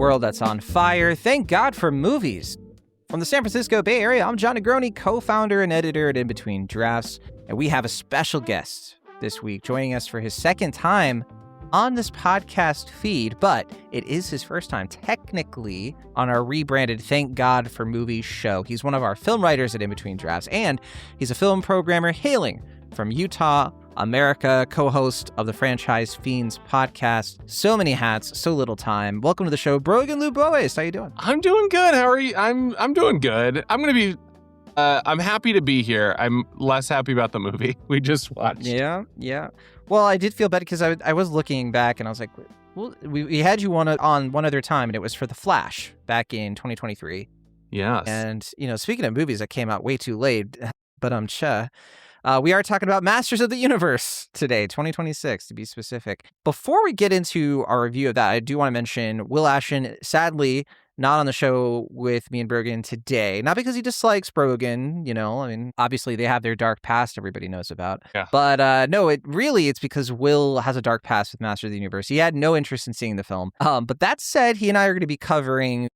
world that's on fire. Thank God for movies. From the San Francisco Bay Area, I'm Jon Negroni, co-founder and editor at InBetweenDrafts, and we have a special guest this week joining us for his second time on this podcast feed, but it is his first time technically on our rebranded Thank God for Movies show. He's one of our film writers at InBetweenDrafts, and he's a film programmer hailing from Utah, America, co-host of the Franchise Fiends podcast. So many hats, so little time. Welcome to the show, Brogan Luke Bouwhuis. How you doing? I'm doing good. How are you? I'm doing good. I'm happy to be here. I'm less happy about the movie we just watched. Yeah. Well, I did feel bad because I was looking back and I was like, well, we had you on one other time, and it was for The Flash back in 2023. Yes. And, speaking of movies that came out way too late, but we are talking about Masters of the Universe today, 2026 to be specific. Before we get into our review of that, I do want to mention Will Ashton, sadly, not on the show with me and Brogan today. Not because he dislikes Brogan, obviously they have their dark past everybody knows about. Yeah. But no, it's because Will has a dark past with Masters of the Universe. He had no interest in seeing the film. But that said, he and I are going to be covering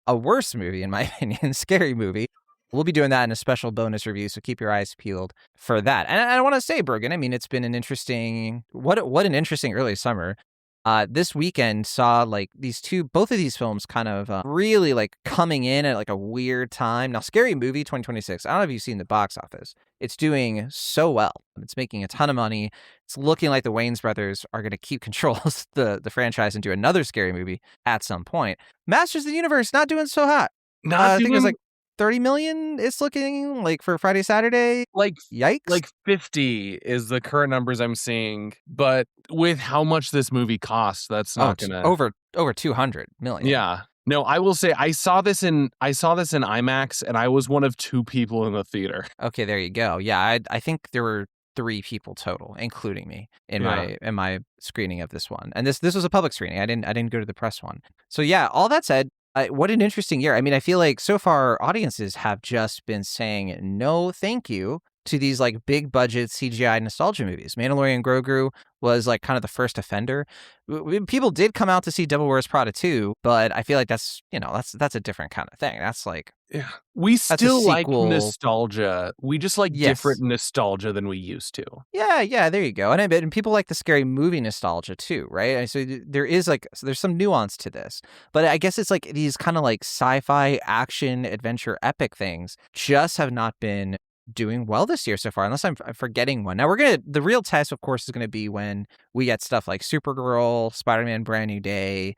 a worse movie, in my opinion, scary movie. We'll be doing that in a special bonus review, so keep your eyes peeled for that. And I want to say, Brogan, it's been an interesting, what an interesting early summer. This weekend saw both of these films kind of really coming in at a weird time. Now, Scary Movie 2026, I don't know if you've seen the box office. It's doing so well. It's making a ton of money. It's looking like the Wayans brothers are going to keep control of the franchise and do another Scary Movie at some point. Masters of the Universe, not doing so hot. I think it was 30 million it's looking for Friday, Saturday. Yikes. 50 is the current numbers I'm seeing. But with how much this movie costs, that's not going to... Over 200 million. Yeah. No, I will say I saw this in IMAX, and I was one of two people in the theater. Okay, there you go. Yeah, I think there were 3 people total, including me in my screening of this one. And this was a public screening. I didn't go to the press one. So yeah, all that said, what an interesting year. I feel like so far audiences have just been saying no thank you to these big budget CGI nostalgia movies. Mandalorian Grogu was kind of the first offender. People did come out to see Devil Wears Prada 2, but I feel like that's a different kind of thing. That's yeah. We still like nostalgia. We just like different nostalgia than we used to. Yeah, there you go. And people like the Scary Movie nostalgia too, right? So there's some nuance to this. But I guess it's these kind of sci-fi action adventure epic things just have not been doing well this year so far, unless I'm forgetting one. Now the real test, of course, is gonna be when we get stuff like Supergirl, Spider-Man: Brand New Day.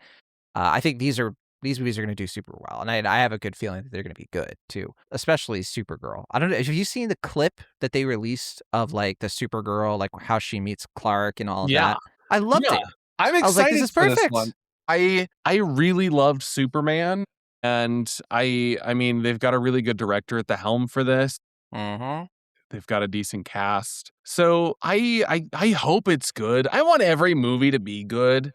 I think these movies are gonna do super well, and I have a good feeling that they're gonna be good too, especially Supergirl. I don't know, have you seen the clip that they released of the Supergirl, how she meets Clark and all of that? I loved it. I'm excited. This is for perfect. This one. I really loved Superman, and I mean they've got a really good director at the helm for this. Mm-hmm. They've got a decent cast. So I hope it's good. I want every movie to be good.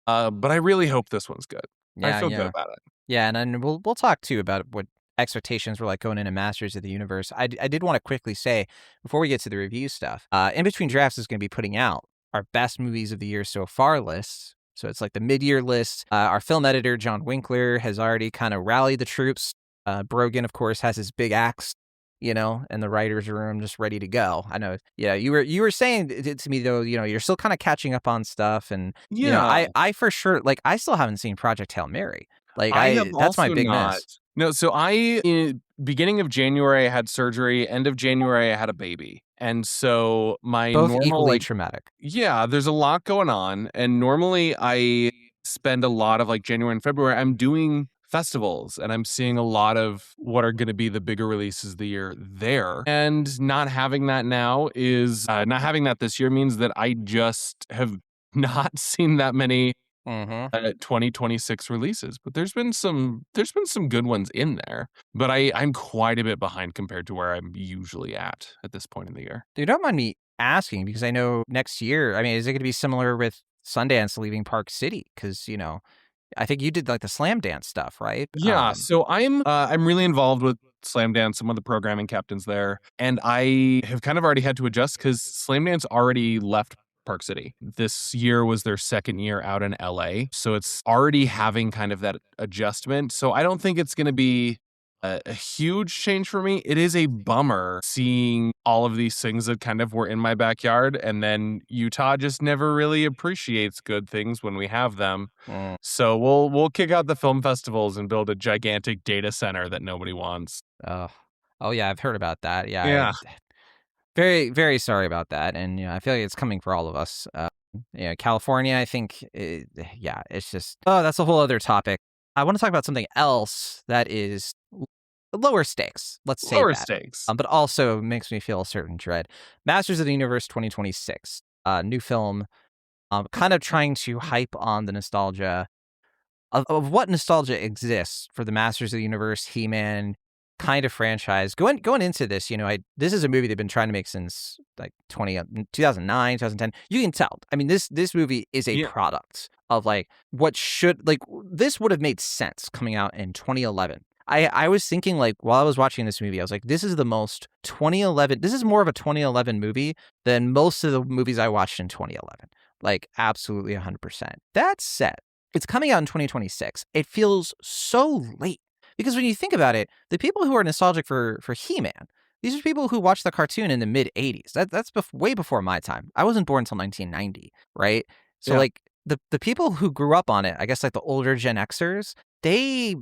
But I really hope this one's good. I feel good about it. Yeah, and then we'll talk too about what expectations were going into Masters of the Universe. I did want to quickly say, before we get to the review stuff, InBetweenDrafts is going to be putting out our best movies of the year so far lists. So it's the mid-year list. Our film editor, John Winkler, has already kind of rallied the troops. Brogan, of course, has his big axe, in the writer's room, just ready to go. I know. Yeah, you were saying to me though, you're still kind of catching up on stuff, and I for sure I still haven't seen Project Hail Mary. That's my big miss. No, so beginning of January I had surgery. End of January I had a baby, and so my both equally traumatic. Yeah, there's a lot going on, and normally I spend a lot of January and February. I'm doing festivals, and I'm seeing a lot of what are going to be the bigger releases of the year there. And not having that now is not having that this year means that I just have not seen that many 2026 releases. But there's been some good ones in there. But I'm quite a bit behind compared to where I'm usually at this point in the year. You don't mind me asking, because I know next year, is it going to be similar with Sundance leaving Park City? Because I think you did the Slam Dance stuff, right? Yeah. So I'm really involved with Slam Dance. I'm one of the programming captains there, and I have kind of already had to adjust because Slam Dance already left Park City. This year was their second year out in LA. So it's already having kind of that adjustment. So I don't think it's going to be a huge change for me. It is a bummer seeing all of these things that kind of were in my backyard, and then Utah just never really appreciates good things when we have them. So we'll kick out the film festivals and build a gigantic data center that nobody wants. Oh yeah, I've heard about that. Yeah. Very, very sorry about that. And I feel like it's coming for all of us. California, I think, it's just, that's a whole other topic. I want to talk about something else that is lower stakes. Let's say Lower that. stakes. But also makes me feel a certain dread. Masters of the Universe 2026, new film, kind of trying to hype on the nostalgia of what nostalgia exists for the Masters of the Universe, He-Man kind of franchise. Going into this, this is a movie they've been trying to make since like 2009, 2010. You can tell. I mean, this movie is a product of like this would have made sense coming out in 2011. I was thinking, like, while I was watching this movie, I was like, this is the most 2011. This is more of a 2011 movie than most of the movies I watched in 2011. Like, absolutely 100%. That said, it's coming out in 2026. It feels so late. Because when you think about it, the people who are nostalgic for He-Man, these are people who watched the cartoon in the mid-'80s. That's way before my time. I wasn't born until 1990, right? So, like, the people who grew up on it, I guess, like the older Gen Xers, they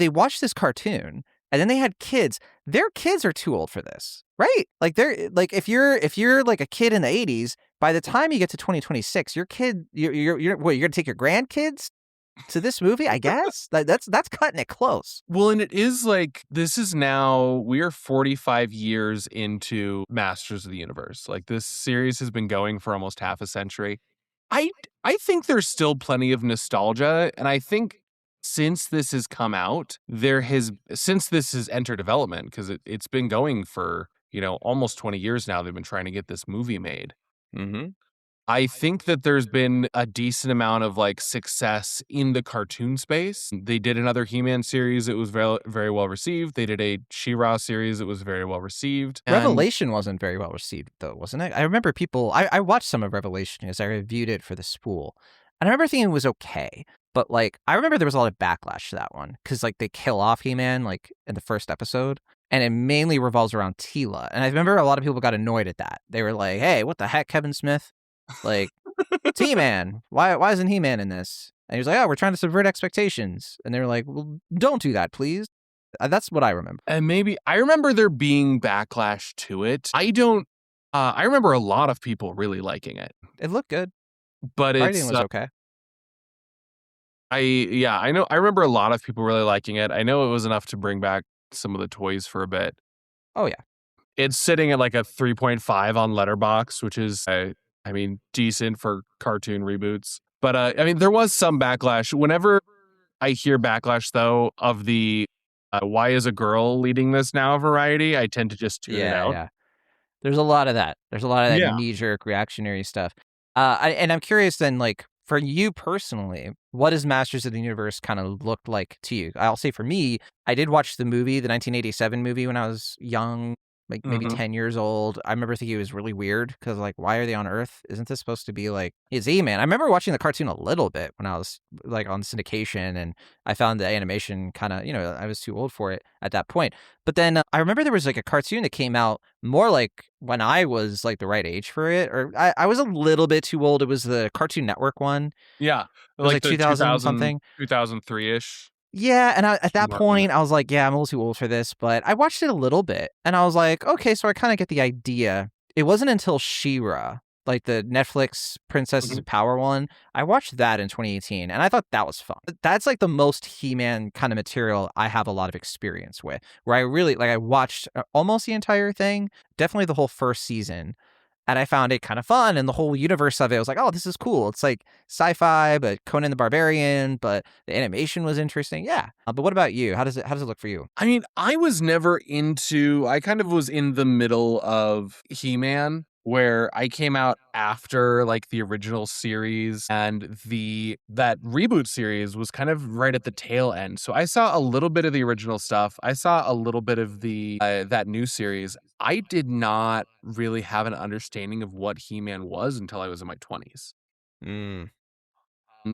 watched this cartoon, and then they had kids. Their kids are too old for this, right? Like, they're like, if you're like a kid in the 80s, by the time you get to 2026, your kid, you're gonna take your grandkids to this movie, I guess. That's cutting it close. Well, and it is like, this is now, we are 45 years into Masters of the Universe. Like, this series has been going for almost half a century. I think there's still plenty of nostalgia, and I think since this has come out, since this has entered development, because it's been going for, almost 20 years now, they've been trying to get this movie made. Mm-hmm. I think that there's been a decent amount of like success in the cartoon space. They did another He-Man series. It was very, very well received. They did a She-Ra series. It was very well received. Revelation wasn't very well received, though, wasn't it? I remember people, I watched some of Revelation because I reviewed it for the spool. And I remember thinking it was okay. But like, I remember there was a lot of backlash to that one because like they kill off He-Man like in the first episode. And it mainly revolves around Teela. And I remember a lot of people got annoyed at that. They were like, hey, what the heck, Kevin Smith? Like, it's He-Man. Why isn't He-Man in this? And he was like, oh, we're trying to subvert expectations. And they were like, well, don't do that, please. That's what I remember. And maybe I remember there being backlash to it. I remember a lot of people really liking it. It looked good. But writing was okay. I remember a lot of people really liking it. I know it was enough to bring back some of the toys for a bit. Oh, yeah. It's sitting at like a 3.5 on Letterboxd, which is, decent for cartoon reboots. But, there was some backlash. Whenever I hear backlash, though, of the why is a girl leading this now variety, I tend to just tune it out. Yeah. There's a lot of that. There's a lot of that knee-jerk reactionary stuff. And I'm curious then, like, for you personally, what does Masters of the Universe kind of look like to you? I'll say for me, I did watch the 1987 movie when I was young, like maybe 10 years old. I remember thinking it was really weird because like, why are they on Earth? Isn't this supposed to be like, it's E-Man? I remember watching the cartoon a little bit when I was like on syndication, and I found the animation kind of, I was too old for it at that point. But then I remember there was like a cartoon that came out more like when I was like the right age for it, or I was a little bit too old. It was the Cartoon Network one. Yeah. It was like 2000 something. 2003-ish. Yeah, and at that point, I was like, yeah, I'm a little too old for this, but I watched it a little bit, and I was like, okay, so I kind of get the idea. It wasn't until She-Ra, like the Netflix Princesses of Power one, I watched that in 2018, and I thought that was fun. That's like the most He-Man kind of material I have a lot of experience with, where I really, like, I watched almost the entire thing, definitely the whole first season, and I found it kind of fun, and the whole universe of it was like, oh, this is cool. It's like sci-fi, but Conan the Barbarian, but the animation was interesting. Yeah. But what about you? How does it look for you? I mean, I kind of was in the middle of He-Man, where I came out after like the original series, and that reboot series was kind of right at the tail end. So I saw a little bit of the original stuff. I saw a little bit of the that new series. I did not really have an understanding of what He-Man was until I was in my 20s.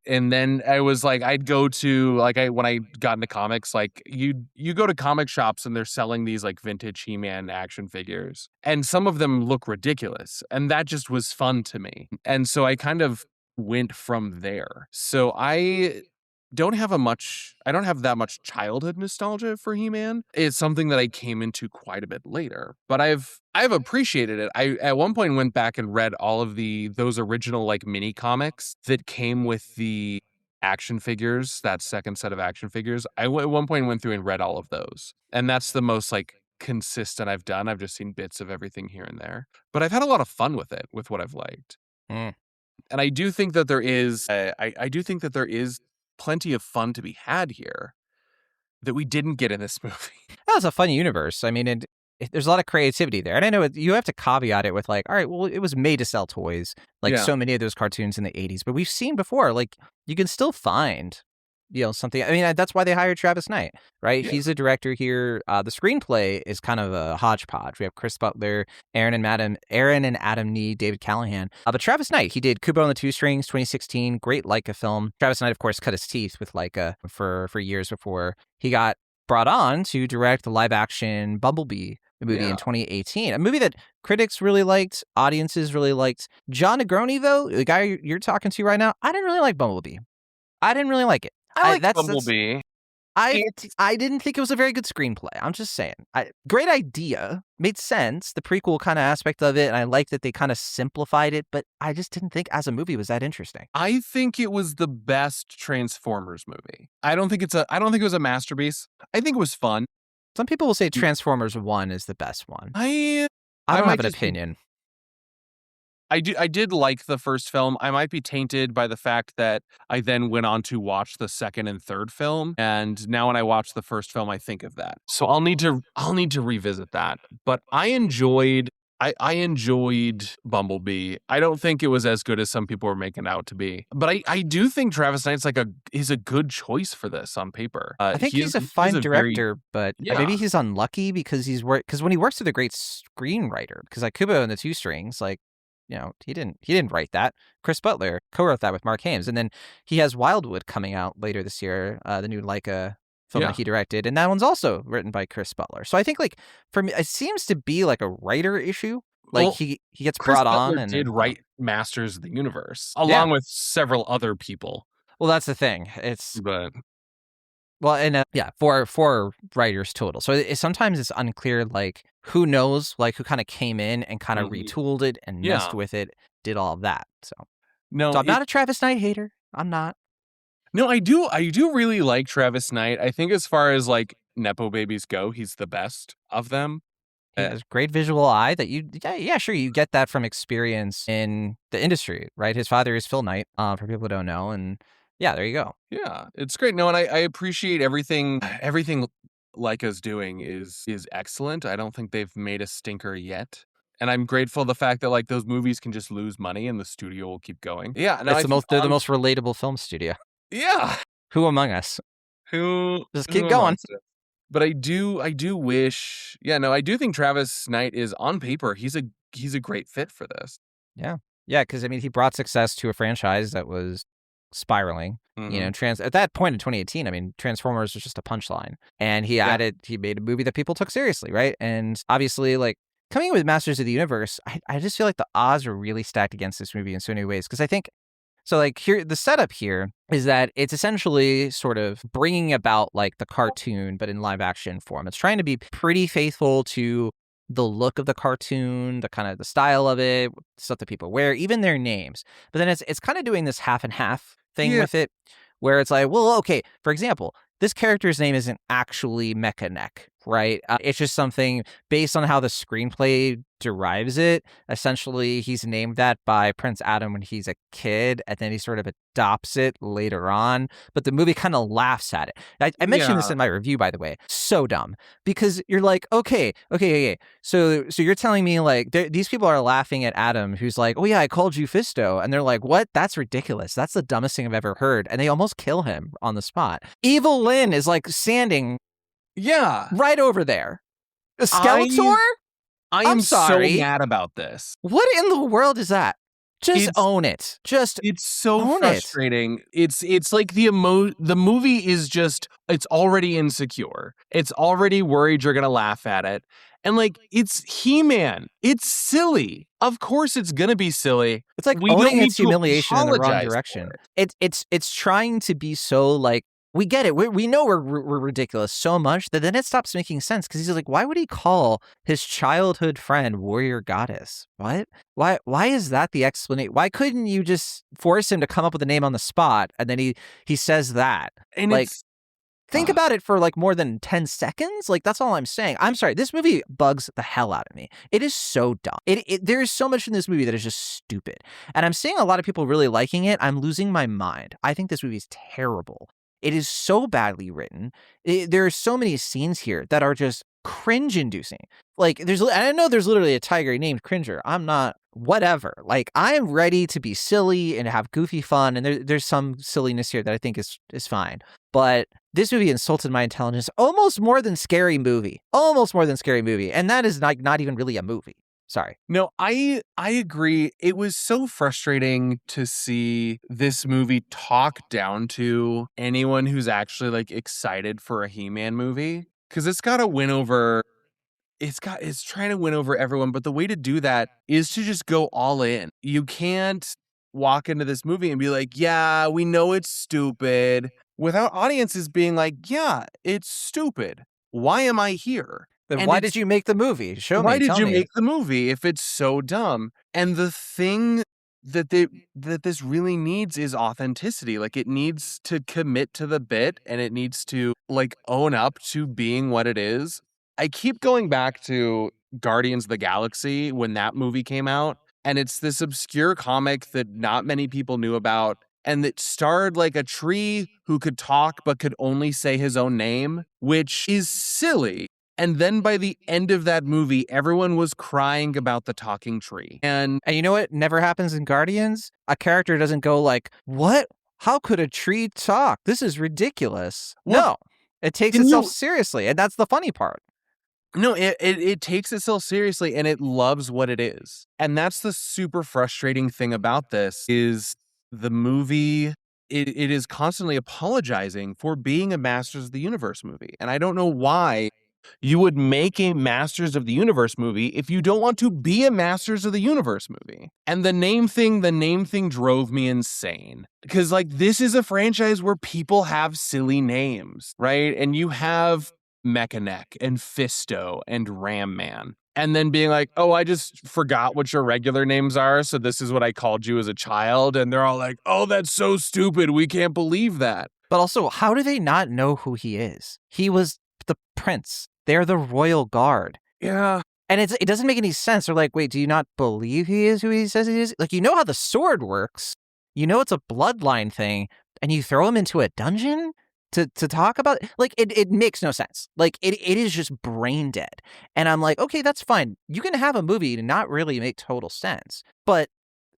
And then I was like, I'd go to when I got into comics, like you go to comic shops and they're selling these like vintage He-Man action figures, and some of them look ridiculous, and that just was fun to me. And so I kind of went from there. So I don't have that much childhood nostalgia for He-Man. It's something that I came into quite a bit later, but I've appreciated it. I at one point went back and read all of those original like mini comics that came with the action figures, that second set of action figures. At one point went through and read all of those. And that's the most like consistent I've done. I've just seen bits of everything here and there. But I've had a lot of fun with it, with what I've liked. And I do think that there is I do think that there is plenty of fun to be had here that we didn't get in this movie. That was a fun universe. I mean, there's a lot of creativity there. And I know you have to caveat it with like, all right, well, it was made to sell toys, like so many of those cartoons in the 80s. But we've seen before, like, you can still find, something. I mean, that's why they hired Travis Knight, right? Yeah. He's a director here. The screenplay is kind of a hodgepodge. We have Chris Butler, Aaron and Adam Nee, David Callahan. But Travis Knight, he did Kubo and the Two Strings, 2016, great Leica film. Travis Knight, of course, cut his teeth with Leica for years before he got brought on to direct the live-action Bumblebee movie in 2018, a movie that critics really liked, audiences really liked. Jon Negroni, though, the guy you're talking to right now, I didn't really like Bumblebee. I didn't really like it. I like Bumblebee. I didn't think it was a very good screenplay. I'm just saying. Great idea. Made sense. The prequel kind of aspect of it. And I like that they kind of simplified it. But I just didn't think as a movie was that interesting. I think it was the best Transformers movie. I don't think it was a masterpiece. I think it was fun. Some people will say Transformers 1 is the best one. I don't have an opinion. I did like the first film. I might be tainted by the fact that I then went on to watch the second and third film, and now when I watch the first film, I think of that. So I'll need to revisit that. But I enjoyed Bumblebee. I don't think it was as good as some people were making out to be, but I do think Travis Knight's is a good choice for this on paper. I think he's a fine director, but maybe he's unlucky because when he works with a great screenwriter, because like Kubo and the Two Strings, like, he didn't write that. Chris Butler co-wrote that with Mark Hames. And then he has Wildwood coming out later this year, the new Leica film that he directed. And that one's also written by Chris Butler. So I think like for me, it seems to be like a writer issue. Like he gets Chris brought Butler on and did write Masters of the Universe along with several other people. Well, that's the thing. Well, and four writers total. So sometimes it's unclear, like, who knows, like, who kind of came in and kind of retooled it and messed with it, did all of that. So I'm not a Travis Knight hater. I'm not. No, I do really like Travis Knight. I think as far as, like, Nepo babies go, he's the best of them. He has great visual eye that you get that from experience in the industry, right? His father is Phil Knight, for people who don't know, and yeah, there you go. Yeah, it's great. No, and I appreciate everything Leica's doing is excellent. I don't think they've made a stinker yet. And I'm grateful the fact that like those movies can just lose money and the studio will keep going. Yeah, no, they're the most relatable film studio. Yeah. Who among us? Just keep going. But I do wish, I do think Travis Knight is on paper. He's a great fit for this. Yeah. Yeah, because I mean he brought success to a franchise that was spiraling. At that point in 2018, I mean, Transformers was just a punchline, and he made a movie that people took seriously, right? And obviously, like coming in with Masters of the Universe, I just feel like the odds are really stacked against this movie in so many ways, because I think so. Like here, the setup here is that it's essentially sort of bringing about like the cartoon, but in live action form. It's trying to be pretty faithful to the look of the cartoon, the kind of the style of it, stuff that people wear, even their names. But then it's kind of doing this half and half thing with it, where it's like, well, okay, for example, this character's name isn't actually Mechaneck, right? It's just something based on how the screenplay derives it. Essentially, he's named that by Prince Adam when he's a kid, and then he sort of adopts it later on. But the movie kind of laughs at it. I mentioned this in my review, by the way. So dumb. Because you're like, okay. So you're telling me like these people are laughing at Adam, who's like, oh yeah, I called you Fisto. And they're like, what? That's ridiculous. That's the dumbest thing I've ever heard. And they almost kill him on the spot. Evil Lynn is like standing right over there. A Skeletor? I I'm am so sorry. mad about this. What in the world is that? Just own it. Just It's so own it. frustrating. It's like the movie is just, it's already insecure. It's already worried you're gonna laugh at it. And like, it's He-Man. It's silly. Of course it's gonna be silly. It's like We don't owning need its to humiliation in the wrong apologize direction. for it. It's trying to be so like, we get it. We know we're ridiculous so much that then it stops making sense, because he's like, why would he call his childhood friend Warrior Goddess? What? Why is that the explanation? Why couldn't you just force him to come up with a name on the spot, and then he says that? And like, it's think about it for like more than 10 seconds. Like, that's all I'm saying. I'm sorry. This movie bugs the hell out of me. It is so dumb. There is so much in this movie that is just stupid. And I'm seeing a lot of people really liking it. I'm losing my mind. I think this movie is terrible. It is so badly written. There are so many scenes here that are just cringe-inducing. Like, I know there's literally a tiger named Cringer. I'm not, whatever. Like, I am ready to be silly and have goofy fun, and there's some silliness here that I think is fine. But this movie insulted my intelligence almost more than Scary Movie. Almost more than Scary Movie. And that is not even really a movie. Sorry. No, I agree. It was so frustrating to see this movie talk down to anyone who's actually like excited for a He-Man movie, because it's got to win over. It's trying to win over everyone, but the way to do that is to just go all in. You can't walk into this movie and be like, yeah, we know it's stupid, without audiences being like, yeah, it's stupid. Why am I here? Then And why did you make the movie? Show me. why did Tell you me. make the movie if it's so dumb? And the thing that this really needs is authenticity. Like, it needs to commit to the bit, and it needs to like own up to being what it is. I keep going back to Guardians of the Galaxy when that movie came out, and it's this obscure comic that not many people knew about, and that starred like a tree who could talk but could only say his own name, which is silly. And then by the end of that movie, everyone was crying about the talking tree. And you know what never happens in Guardians? A character doesn't go like, what? How could a tree talk? This is ridiculous. Well, no, it takes itself seriously. And that's the funny part. No, it takes itself seriously, and it loves what it is. And that's the super frustrating thing about this, is the movie, it is constantly apologizing for being a Masters of the Universe movie. And I don't know why you would make a Masters of the Universe movie if you don't want to be a Masters of the Universe movie. And the name thing drove me insane. Because like, this is a franchise where people have silly names, right? And you have Mechanic and Fisto and Ram Man. And then being like, oh, I just forgot what your regular names are, so this is what I called you as a child. And they're all like, oh, that's so stupid. We can't believe that. But also, how do they not know who he is? He was the prince. They're the royal guard. Yeah. And it doesn't make any sense. They're like, wait, do you not believe he is who he says he is? Like, you know how the sword works. You know it's a bloodline thing. And you throw him into a dungeon to talk about it? Like, it makes no sense. Like, it is just brain dead. And I'm like, okay, that's fine. You can have a movie to not really make total sense. But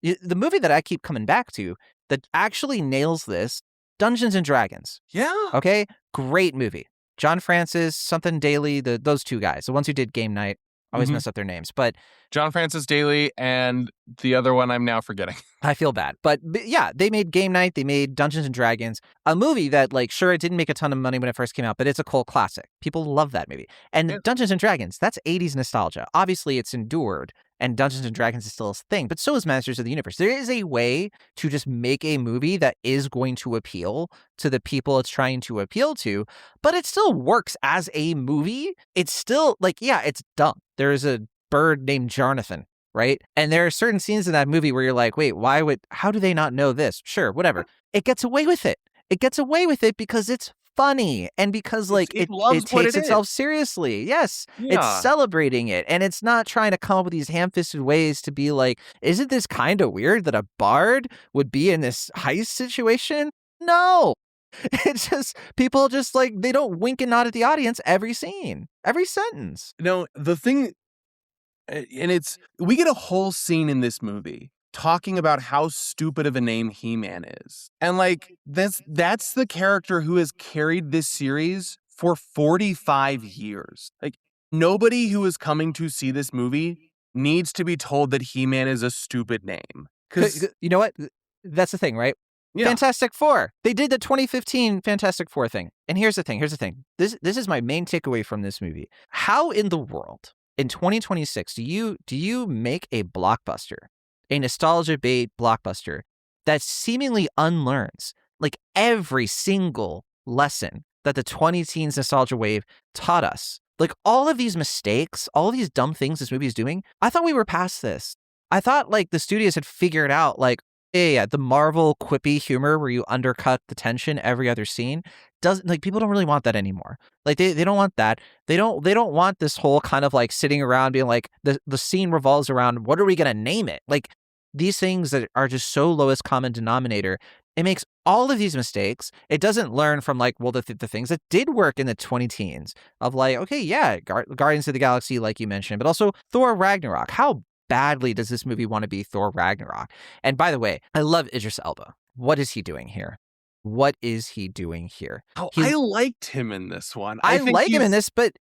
the movie that I keep coming back to that actually nails this, Dungeons and Dragons. Yeah. Okay? Great movie. John Francis, something Daly, those two guys, the ones who did Game Night. I always mess up their names, but John Francis Daly and the other one I'm now forgetting. I feel bad. But yeah, they made Game Night, they made Dungeons and Dragons, a movie that, like, sure, it didn't make a ton of money when it first came out, but it's a cult classic. People love that movie. And Dungeons and Dragons, that's 80s nostalgia. Obviously, it's endured, and Dungeons and Dragons is still a thing, but so is Masters of the Universe. There is a way to just make a movie that is going to appeal to the people it's trying to appeal to, but it still works as a movie. It's still, like, yeah, it's dumb. There is a bird named Jonathan, right? And there are certain scenes in that movie where you're like, wait, how do they not know this? Sure, whatever. It gets away with it. It gets away with it because it's funny and because, like, it takes itself seriously. Yes, it's celebrating it, and it's not trying to come up with these ham-fisted ways to be like, isn't this kind of weird that a bard would be in this heist situation? No. It's just, people just, like, they don't wink and nod at the audience every scene, every sentence. No, the thing, and we get a whole scene in this movie talking about how stupid of a name He-Man is. And like, that's the character who has carried this series for 45 years. Like, nobody who is coming to see this movie needs to be told that He-Man is a stupid name. Because You know what? That's the thing, right? yeah, Fantastic Four. They did the 2015 Fantastic Four thing. And here's the thing. This is my main takeaway from this movie. How in the world in 2026 do you make a blockbuster, a nostalgia bait blockbuster that seemingly unlearns like every single lesson that the 20 teens nostalgia wave taught us? Like all of these mistakes, all of these dumb things this movie is doing, I thought we were past this. I thought like the studios had figured out like, yeah, the Marvel quippy humor where you undercut the tension every other scene doesn't, like, people don't really want that anymore. Like they don't want that. They don't want this whole kind of like sitting around being like the scene revolves around what are we gonna name it? Like these things that are just so lowest common denominator. It makes all of these mistakes. It doesn't learn from like, well, the things that did work in the 20 teens of like, okay, yeah, Guardians of the Galaxy, like you mentioned, but also Thor Ragnarok. How badly does this movie want to be Thor Ragnarok? And by the way, I love Idris Elba. What is he doing here? What is he doing here? oh, I liked him in this one. I think like him in this, but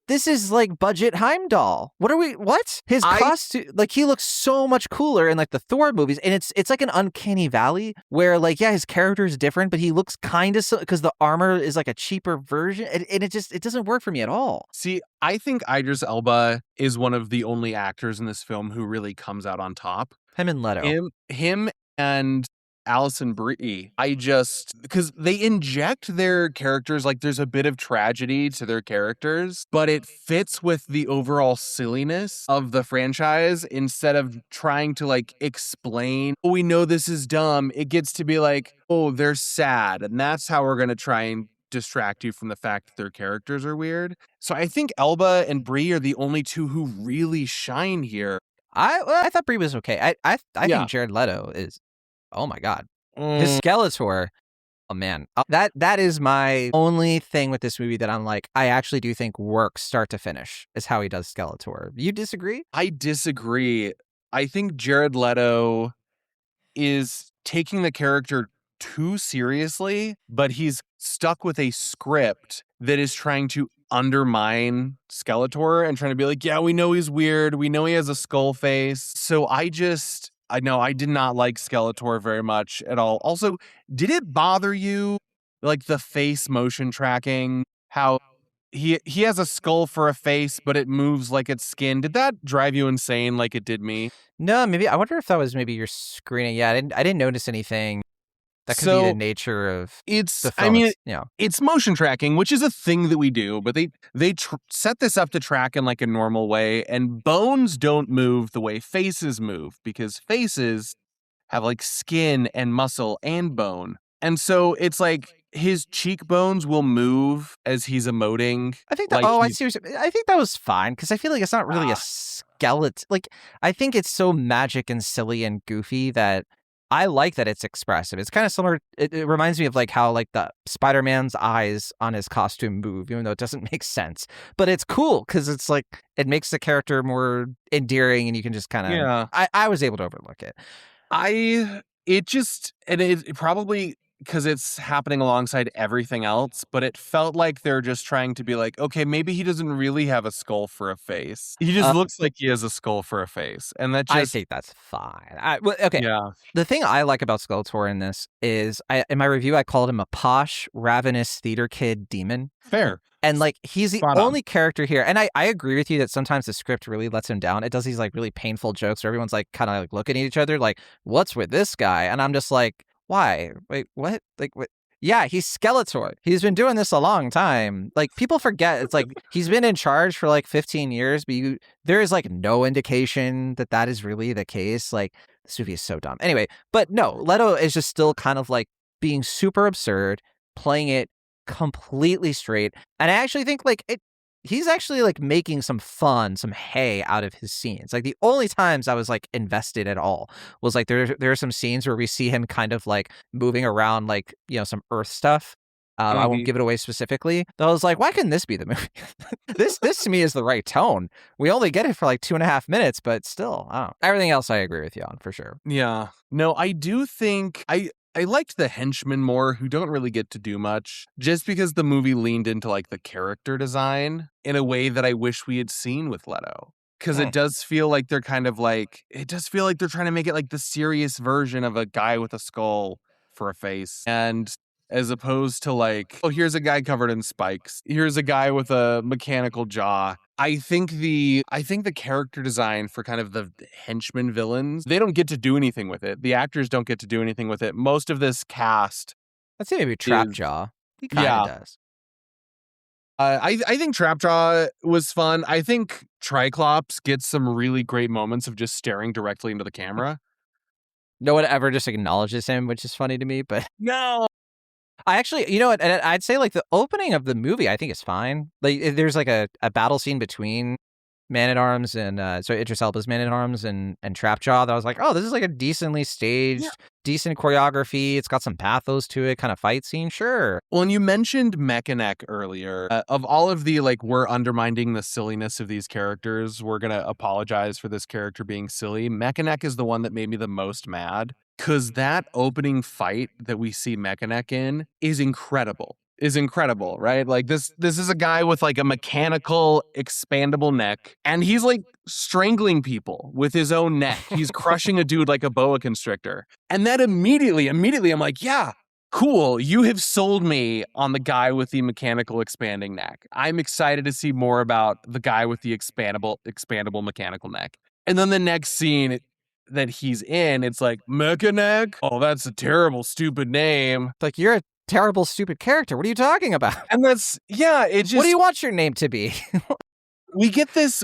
this is like budget Heimdall. What? His costume, like he looks so much cooler in like the Thor movies, and it's like an uncanny valley where like, yeah, his character is different, but he looks kind of because the armor is like a cheaper version, and it doesn't work for me at all. See, I think Idris Elba is one of the only actors in this film who really comes out on top. Him and Leto. Him and Alison Brie. Because they inject their characters, like there's a bit of tragedy to their characters, but it fits with the overall silliness of the franchise instead of trying to like explain, oh, we know this is dumb. It gets to be like, oh, they're sad. And that's how we're going to try and distract you from the fact that their characters are weird. So I think Elba and Brie are the only two who really shine here. I thought Brie was okay. I think Jared Leto is, oh my God. His Skeletor, oh man. That is my only thing with this movie that I'm like, I actually do think works start to finish is how he does Skeletor. You disagree? I disagree. I think Jared Leto is taking the character too seriously, but he's stuck with a script that is trying to undermine Skeletor and trying to be like, yeah, we know he's weird. We know he has a skull face. So I know I did not like Skeletor very much at all. Also, did it bother you, like the face motion tracking, how he has a skull for a face, but it moves like it's skin? Did that drive you insane like it did me? No, maybe. I wonder if that was maybe your screening. Yeah, I didn't notice anything. That could be the nature of the film. I mean, it's motion tracking, which is a thing that we do, but they set this up to track in like a normal way, and bones don't move the way faces move because faces have like skin and muscle and bone. And so it's like his cheekbones will move as he's emoting. I think that, I see. I think that was fine because I feel like it's not really a skeleton. Like I think it's so magic and silly and goofy that I like that it's expressive. It's kind of similar. It reminds me of like how like the Spider-Man's eyes on his costume move, even though it doesn't make sense. But it's cool because it's like it makes the character more endearing, and you can just kind of. Yeah. I was able to overlook it. It probably because it's happening alongside everything else, but it felt like they're just trying to be like, okay, maybe he doesn't really have a skull for a face. He just looks like he has a skull for a face. And that just... I think that's fine. Okay. Yeah. The thing I like about Skeletor in this is, in my review, I called him a posh, ravenous theater kid demon. Fair. And like he's the only character here. And I agree with you that sometimes the script really lets him down. It does these like really painful jokes where everyone's like kind of like looking at each other like, what's with this guy? And I'm just like, why? Wait, what? Like, what? Yeah, he's Skeletor. He's been doing this a long time. Like, people forget. It's like he's been in charge for like 15 years, but there is like no indication that is really the case. Like, this movie is so dumb. Anyway, but no, Leto is just still kind of like being super absurd, playing it completely straight. And I actually think like he's actually like making some hay out of his scenes. Like the only times I was like invested at all was like there are some scenes where we see him kind of like moving around like, some Earth stuff. I won't give it away specifically. But I was like, why couldn't this be the movie? This to me is the right tone. We only get it for like 2.5 minutes, but still, everything else I agree with you on for sure. Yeah. No, I do think I liked the henchmen more, who don't really get to do much, just because the movie leaned into like the character design in a way that I wish we had seen with Leto. Because it does feel like they're kind of like, it does feel like they're trying to make it like the serious version of a guy with a skull for a face. And as opposed to like, oh, here's a guy covered in spikes. Here's a guy with a mechanical jaw. I think the character design for kind of the henchman villains, they don't get to do anything with it. The actors don't get to do anything with it. Most of this cast, I'd say maybe Trapjaw. He kind of does. I think Trapjaw was fun. I think Triclops gets some really great moments of just staring directly into the camera. No one ever just acknowledges him, which is funny to me, but no. I actually, you know what, and I'd say like the opening of the movie I think is fine. Like there's like a battle scene between Man-at-Arms and Idris Elba's Man-at-Arms and Trapjaw that I was like, oh, this is like a decently staged, decent choreography. It's got some pathos to it, kind of fight scene, sure. Well, and you mentioned Mechaneck earlier. Of all of the, like, we're undermining the silliness of these characters, we're going to apologize for this character being silly. Mechaneck is the one that made me the most mad, because that opening fight that we see Mechaneck in is incredible. Right? Like this is a guy with like a mechanical expandable neck, and he's like strangling people with his own neck. He's crushing a dude like a boa constrictor. And that immediately I'm like, yeah, cool. You have sold me on the guy with the mechanical expanding neck. I'm excited to see more about the guy with the expandable mechanical neck. And then the next scene that he's in, it's like, Mechaneck? Oh, that's a terrible, stupid name. Like, you're a terrible, stupid character. What are you talking about? And that's, it just... What do you want your name to be? we get this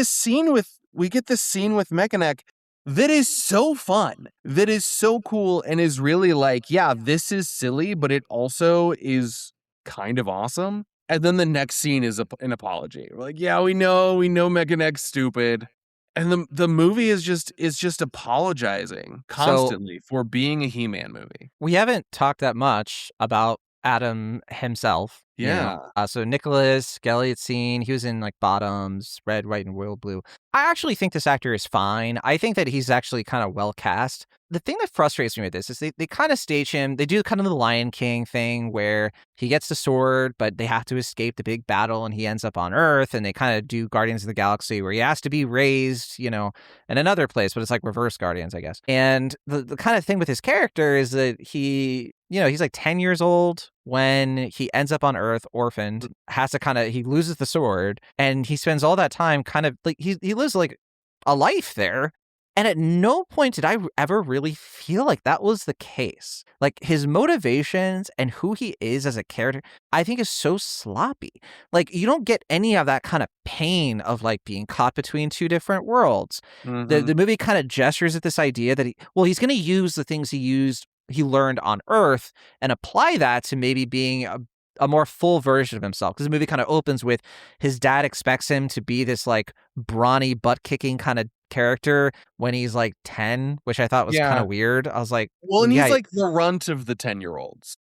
scene with Mechaneck that is so fun, that is so cool, and is really like, yeah, this is silly, but it also is kind of awesome. And then the next scene is an apology. We're like, yeah, we know Mechaneck's stupid. And the movie is just apologizing constantly for being a He-Man movie. We haven't talked that much about Adam himself. Yeah. So Nicholas Galitzine, he was in like Bottoms, Red, White, and Royal Blue. I actually think this actor is fine. I think that he's actually kind of well cast. The thing that frustrates me with this is they kind of stage him. They do kind of the Lion King thing where he gets the sword, but they have to escape the big battle and he ends up on Earth, and they kind of do Guardians of the Galaxy where he has to be raised, in another place, but it's like reverse Guardians, I guess. And the kind of thing with his character is that he's like 10 years old when he ends up on Earth, orphaned, he loses the sword, and he spends all that time kind of like, he lives like a life there. And at no point did I ever really feel like that was the case. Like his motivations and who he is as a character, I think is so sloppy. Like you don't get any of that kind of pain of like being caught between two different worlds. Mm-hmm. The movie kind of gestures at this idea that he's going to use the things he learned on Earth and apply that to maybe being a more full version of himself. Because the movie kind of opens with his dad expects him to be this like brawny, butt-kicking kind of character when he's like 10, which I thought was kind of weird. I was like... Well, and he's like the runt of the 10-year-olds.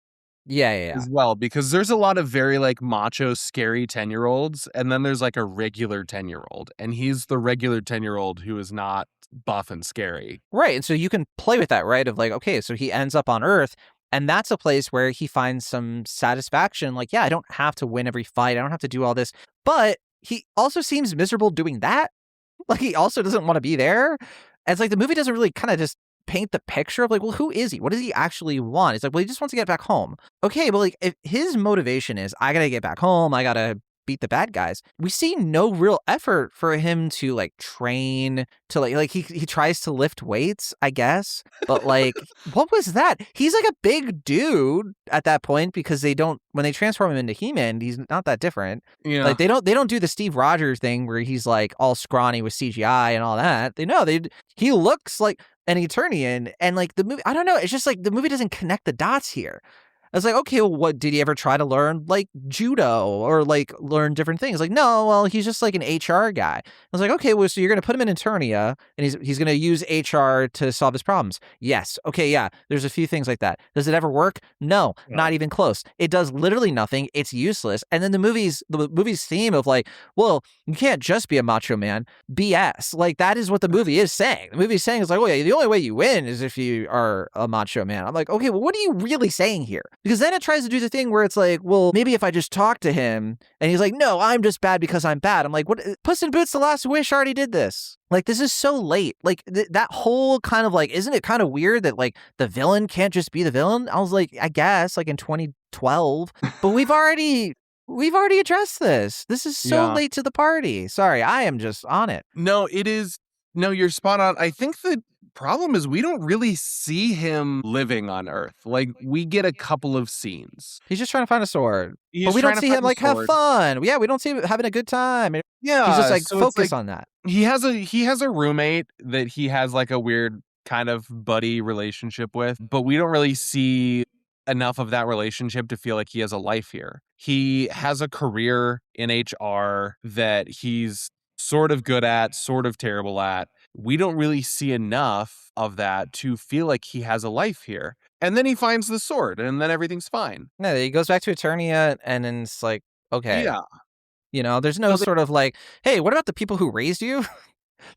Yeah. As well, because there's a lot of very like macho, scary 10-year-olds, and then there's like a regular 10-year-old, and he's the regular 10-year-old who is not buff and scary. Right, and so you can play with that, right? Of like, okay, so he ends up on Earth, and that's a place where he finds some satisfaction. Like, yeah, I don't have to win every fight. I don't have to do all this. But he also seems miserable doing that. Like, he also doesn't want to be there. And it's like the movie doesn't really kind of just paint the picture of like, well, who is he? What does he actually want? It's like, well, he just wants to get back home. Okay, but like if his motivation is, I got to get back home, I got to beat the bad guys, we see no real effort for him to like train, to like he tries to lift weights, I guess, but like what was that? He's like a big dude at that point, because when they transform him into He-Man, he's not that different. Yeah. Like they don't do the Steve Rogers thing where he's like all scrawny with CGI and all that. He looks like an Eternian, and like the movie, I don't know, it's just like the movie doesn't connect the dots here. was like, okay, well, what did he ever try to learn like judo or like learn different things? Like, no, well, he's just like an HR guy. I was like, okay, well, so you're going to put him in Eternia and he's going to use HR to solve his problems. Yes. Okay. Yeah. There's a few things like that. Does it ever work? No, not even close. It does literally nothing. It's useless. And then the movie's theme of like, well, you can't just be a macho man. BS. Like that is what the movie is saying. The movie is saying is like, oh yeah, the only way you win is if you are a macho man. I'm like, okay, well, what are you really saying here? Because then it tries to do the thing where it's like, well, maybe if I just talk to him and he's like, no, I'm just bad because I'm bad. I'm like, what? Puss in Boots: The Last Wish already did this. Like, this is so late. Like, that whole kind of like, isn't it kind of weird that like the villain can't just be the villain? I was like, I guess like in 2012, but we've already addressed this. This is so late to the party. Sorry, I am just on it. No, it is. No, you're spot on. I think the problem is we don't really see him living on Earth. Like, we get a couple of scenes. He's just trying to find a sword. But we don't see him like have fun. Yeah, we don't see him having a good time. Yeah. He's just like focus on that. He has a roommate that he has like a weird kind of buddy relationship with, but we don't really see enough of that relationship to feel like he has a life here. He has a career in HR that he's sort of good at, sort of terrible at. We don't really see enough of that to feel like he has a life here. And then he finds the sword and then everything's fine. No, he goes back to Eternia and then it's like, okay. Yeah. You know, there's no sort of like, hey, what about the people who raised you?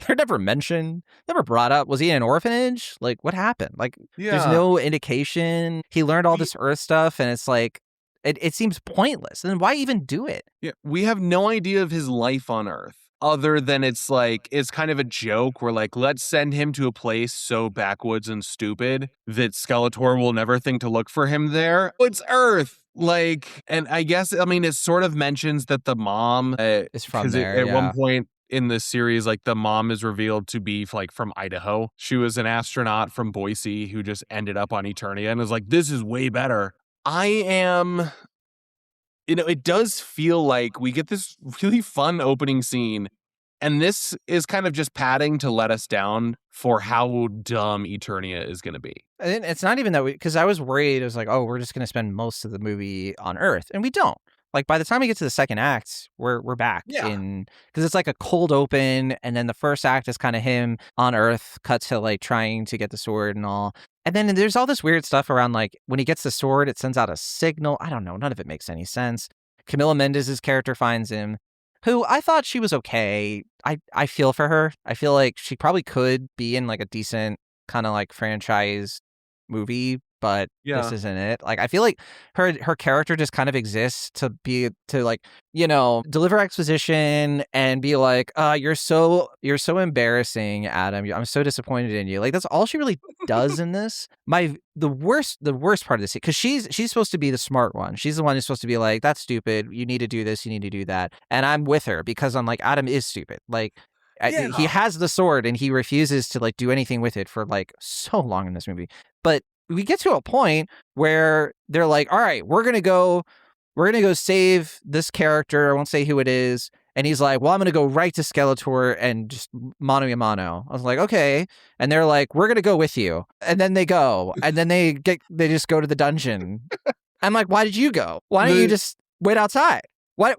They're never mentioned, never brought up. Was he in an orphanage? Like, what happened? Like, there's no indication. He learned all this Earth stuff, and it's like, it seems pointless. And then why even do it? Yeah, we have no idea of his life on Earth. Other than it's like, it's kind of a joke. We're like, let's send him to a place so backwoods and stupid that Skeletor will never think to look for him there. It's Earth. Like, and I guess, I mean, it sort of mentions that the mom is from there. At one point in this series, like the mom is revealed to be like from Idaho. She was an astronaut from Boise who just ended up on Eternia and was like, this is way better. It does feel like we get this really fun opening scene, and this is kind of just padding to let us down for how dumb Eternia is going to be. And it's not even that because I was worried. It was like, oh, we're just going to spend most of the movie on Earth, and we don't. Like by the time we get to the second act, we're back in because it's like a cold open, and then the first act is kind of him on Earth, cut to like trying to get the sword and all. And then there's all this weird stuff around like when he gets the sword, it sends out a signal. I don't know. None of it makes any sense. Camila Mendes' character finds him, who I thought she was okay. I feel for her. I feel like she probably could be in like a decent kind of like franchise movie, but this isn't it. Like I feel like her character just kind of exists to like, you know, deliver exposition and be like, you're so embarrassing, Adam. I'm so disappointed in you. Like that's all she really does in this. The worst part of this, because she's supposed to be the smart one. She's the one who's supposed to be like, that's stupid. You need to do this. You need to do that. And I'm with her because I'm like, Adam is stupid. Like he has the sword and he refuses to like do anything with it for like so long in this movie. But we get to a point where they're like, all right, we're going to go save this character. I won't say who it is. And he's like, well, I'm going to go right to Skeletor and just mano a mano. I was like, okay. And they're like, we're going to go with you. And then they go, and then they just go to the dungeon. I'm like, why did you go? Why don't you just wait outside? Why,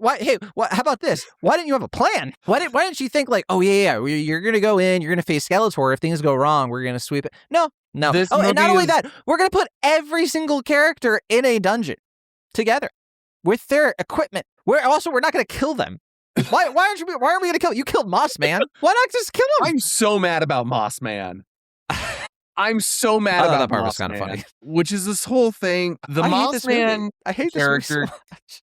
how about this? Why didn't you have a plan? Why didn't you think like, oh yeah, you're going to go in, you're going to face Skeletor. If things go wrong, we're going to sweep it. No. And not only that, we're going to put every single character in a dungeon together with their equipment. We're not going to kill them. Why aren't we going to kill? You killed Moss Man. Why not just kill him? I'm so mad about Moss Man. I'm so mad about that part. Was kind of funny. Which is this whole thing. The Moss Man character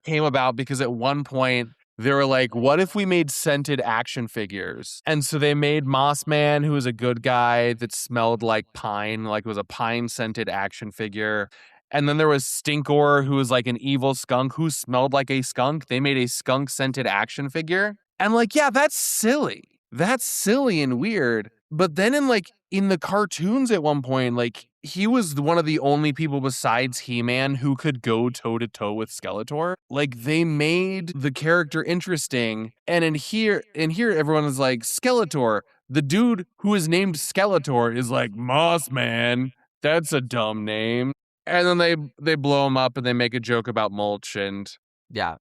came about because at one point they were like, what if we made scented action figures? And so they made Moss Man, who was a good guy that smelled like pine, like it was a pine scented action figure. And then there was Stinkor, who was like an evil skunk who smelled like a skunk. They made a skunk scented action figure. And like, yeah, that's silly. That's silly and weird. But then in the cartoons at one point, like he was one of the only people besides He-Man who could go toe to toe with Skeletor. Like they made the character interesting. And in here everyone is like, Skeletor. The dude who is named Skeletor is like, Moss Man. That's a dumb name. And then they blow him up and they make a joke about mulch, and Yeah.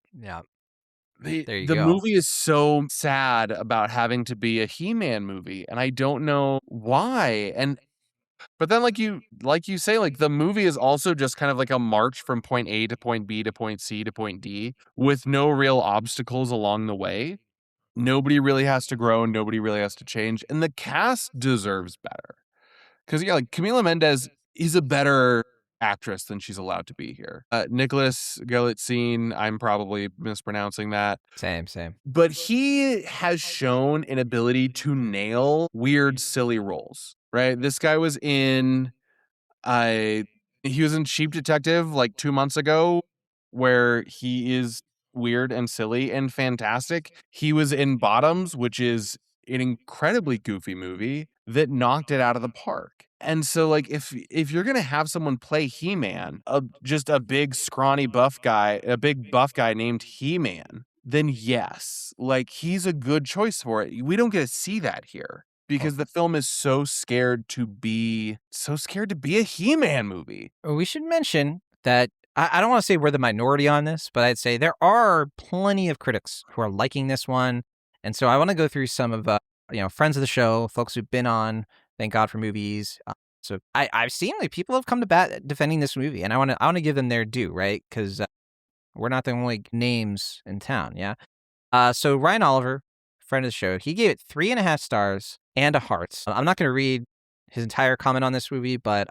There you the go. movie is so sad about having to be a He-Man movie, and I don't know why. But then like you say, like the movie is also just kind of like a march from point A to point B to point C to point D with no real obstacles along the way. Nobody really has to grow, nobody really has to change, and the cast deserves better. Because yeah, like Camila Mendes is a better actress than she's allowed to be here. Nicholas Galitzine, I'm probably mispronouncing that, Same. but he has shown an ability to nail weird, silly roles. Right? This guy was in I he was in Cheap Detective like 2 months ago, where he is weird and silly and fantastic. He was in Bottoms, which is an incredibly goofy movie that knocked it out of the park. And so like if you're going to have someone play He-Man, just a big scrawny buff guy, a big buff guy named He-Man, then yes, like he's a good choice for it. We don't get to see that here because the film is so scared to be a He-Man movie. We should mention that I don't want to say we're the minority on this, but I'd say there are plenty of critics who are liking this one. And so I want to go through some of, friends of the show, folks who've been on Thank God for Movies. So I've seen like people have come to bat defending this movie, and I want to give them their due, right? Because we're not the only names in town, yeah. So Ryan Oliver, friend of the show, he gave it 3.5 stars and a heart. I'm not going to read his entire comment on this movie, but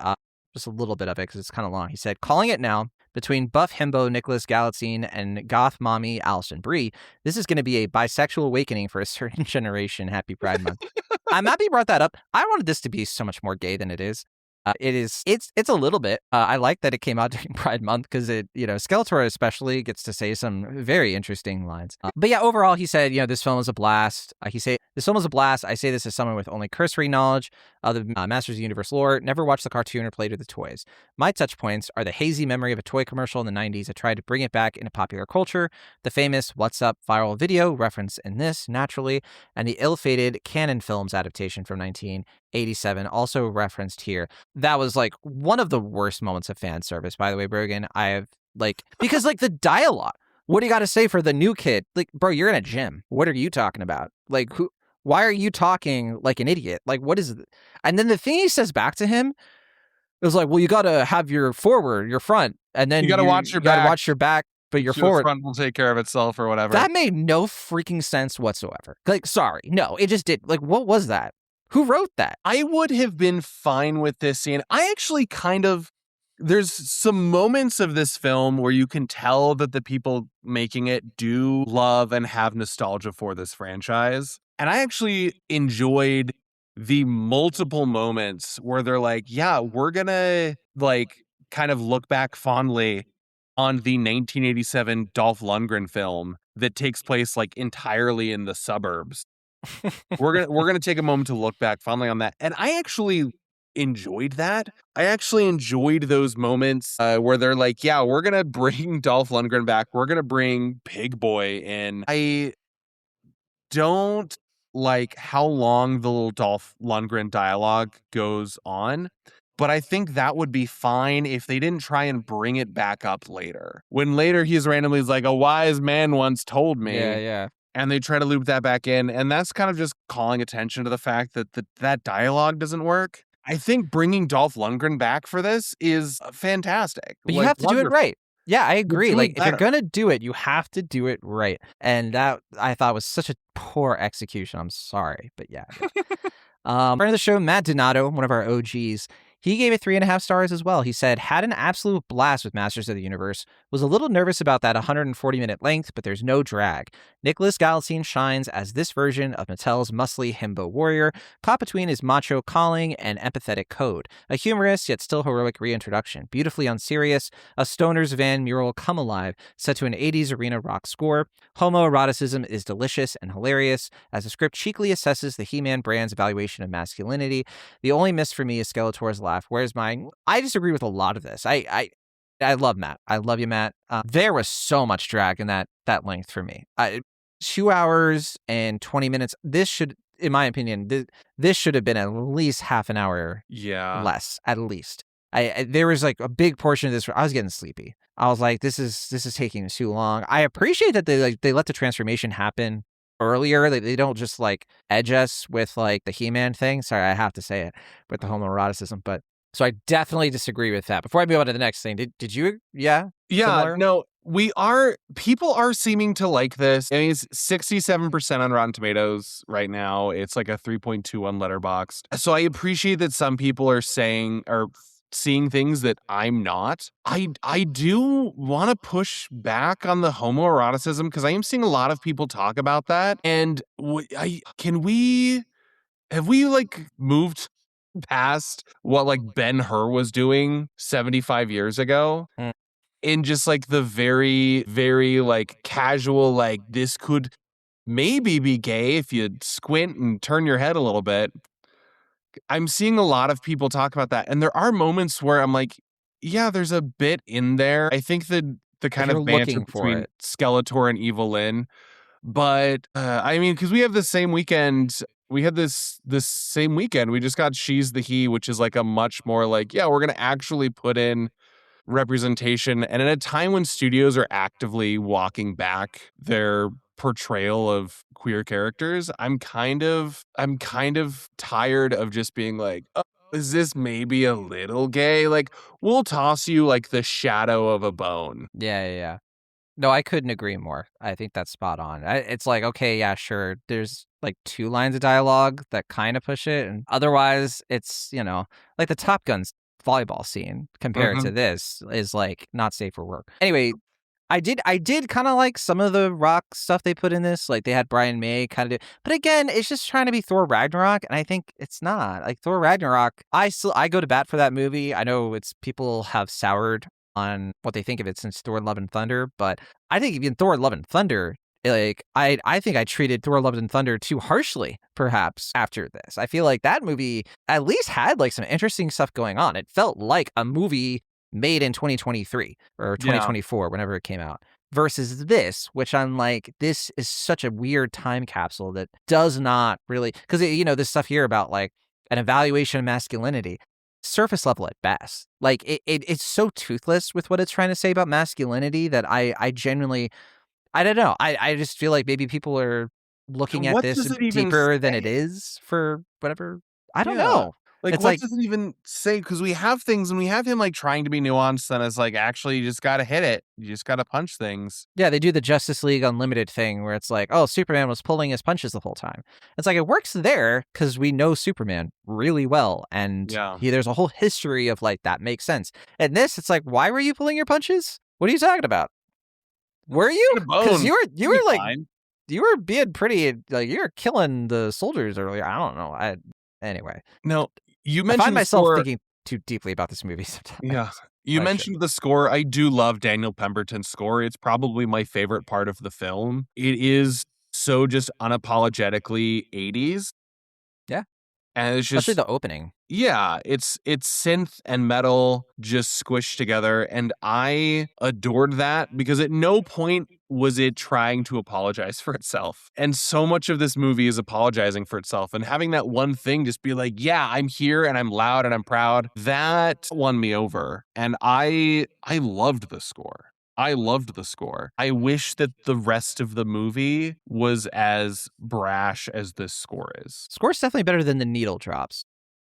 just a little bit of it because it's kind of long. He said, calling it now, between buff himbo Nicholas Galitzine and goth mommy Alison Brie, this is going to be a bisexual awakening for a certain generation. Happy Pride Month. I'm happy you brought that up. I wanted this to be so much more gay than it is. It's a little bit. I like that it came out during Pride Month because Skeletor especially gets to say some very interesting lines. But yeah, overall, he said, this film is a blast. This film is a blast. I say this as someone with only cursory knowledge of the Masters of the Universe lore, never watched the cartoon or played with the toys. My touch points are the hazy memory of a toy commercial in the 90s that tried to bring it back into popular culture, the famous What's Up viral video reference in this, naturally, and the ill-fated Canon Films adaptation from 1987, also referenced here. That was like one of the worst moments of fan service, by the way, Brogan. Because the dialogue, what do you got to say for the new kid? Like, bro, you're in a gym. What are you talking about? Like, why are you talking like an idiot? Like, what is it? And then the thing he says back to him, it was like, well, you got to have your front, and then you got to watch your back. Watch your back, but your forward front will take care of itself or whatever. That made no freaking sense whatsoever. Like, sorry, no, it just did. Like, what was that? Who wrote that? I would have been fine with this scene. I actually there's some moments of this film where you can tell that the people making it do love and have nostalgia for this franchise. And I actually enjoyed the multiple moments where they're like, yeah, we're gonna kind of look back fondly on the 1987 Dolph Lundgren film that takes place entirely in the suburbs. We're gonna take a moment to look back fondly on that, and I actually enjoyed that. I actually enjoyed those moments where they're like, "Yeah, we're gonna bring Dolph Lundgren back. We're gonna bring Pig Boy in." I don't like how long the little Dolph Lundgren dialogue goes on, but I think that would be fine if they didn't try and bring it back up later. When later he's randomly like, "A wise man once told me." Yeah. And they try to loop that back in. And that's kind of just calling attention to the fact that that dialogue doesn't work. I think bringing Dolph Lundgren back for this is fantastic. But you have to do it right. Yeah, I agree. If you're going to do it, you have to do it right. And that I thought was such a poor execution. I'm sorry. But yeah. Friend of the show, Matt Donato, one of our OGs, he gave it 3.5 stars as well. He said, had an absolute blast with Masters of the Universe. Was a little nervous about that 140-minute length, but there's no drag. Nicholas Galitzine shines as this version of Mattel's muscly himbo warrior, caught between his macho calling and empathetic code. A humorous yet still heroic reintroduction. Beautifully unserious, a Stoner's Van mural come alive, set to an 80s arena rock score. Homoeroticism is delicious and hilarious, as the script cheekily assesses the He-Man brand's evaluation of masculinity. The only miss for me is Skeletor's laugh. Where's mine? I disagree with a lot of this. I love Matt. I love you, Matt. There was so much drag in that length for me. 2 hours and 20 minutes. This should, in my opinion, this should have been at least half an hour less, at least. There was like a big portion of this where I was getting sleepy. I was like, this is taking too long. I appreciate that they let the transformation happen earlier. They don't just like edge us with like the He-Man thing. Sorry, I have to say it with the homoeroticism, but so I definitely disagree with that. Before I move on to the next thing, did you? Yeah. Similar? No, people are seeming to like this. I mean, it's 67% on Rotten Tomatoes right now. It's like a 3.2 on Letterboxd. So I appreciate that some people are seeing things that I'm not. I do want to push back on the homoeroticism because I am seeing a lot of people talk about that. And have we like moved past what like Ben-Hur was doing 75 years ago? Mm. In just like the very, very like casual, like this could maybe be gay if you squint and turn your head a little bit. I'm seeing a lot of people talk about that. And there are moments where I'm like, yeah, there's a bit in there. I think the kind you're of banter looking for between it. Skeletor and Evil Lynn. But I mean, because we have the same weekend. We had this same weekend. We just got She's the He, which is like a much more like, yeah, we're going to actually put in representation. And at a time when studios are actively walking back their portrayal of queer characters, I'm kind of tired of just being like, oh, is this maybe a little gay? Like, we'll toss you like the shadow of a bone. Yeah. No, I couldn't agree more. I think that's spot on. It's like, okay, yeah, sure. There's like 2 lines of dialogue that kind of push it. And otherwise, it's, like the Top Gun's volleyball scene compared to this is like not safe for work. Anyway, I did kind of like some of the rock stuff they put in this. Like they had Brian May kind of do, but again, it's just trying to be Thor Ragnarok, and I think it's not. Like Thor Ragnarok, I go to bat for that movie. I know people have soured on what they think of it since Thor Love and Thunder, but I think even Thor Love and Thunder, like I think I treated Thor Love and Thunder too harshly perhaps after this. I feel like that movie at least had like some interesting stuff going on. It felt like a movie made in 2023 or 2024, whenever it came out, versus this, which I'm like, this is such a weird time capsule that does not really, because this stuff here about like an evaluation of masculinity, surface level at best. Like it's so toothless with what it's trying to say about masculinity that I genuinely, I don't know. I just feel like maybe people are looking at this deeper than it is for whatever. I don't know. Like, what does it even say? Because we have things and we have him like trying to be nuanced, and it's like, actually, you just got to hit it. You just got to punch things. Yeah, they do the Justice League Unlimited thing where it's like, oh, Superman was pulling his punches the whole time. It's like, it works there because we know Superman really well. And there's a whole history of like, that makes sense. And this, it's like, why were you pulling your punches? What are you talking about? Were you? Because you were like, fine. You were being pretty, like, you were killing the soldiers earlier. I don't know. Anyway. No. You mentioned I find myself thinking too deeply about this movie sometimes. Yeah. You mentioned the score. I do love Daniel Pemberton's score. It's probably my favorite part of the film. It is so just unapologetically 80s. Yeah. And it's just, especially the opening. Yeah, it's synth and metal just squished together, and I adored that because at no point was it trying to apologize for itself. And so much of this movie is apologizing for itself, and having that one thing just be like, yeah, I'm here and I'm loud and I'm proud, that won me over. And I loved the score. I loved the score. I wish that the rest of the movie was as brash as this score is. Score's definitely better than the needle drops,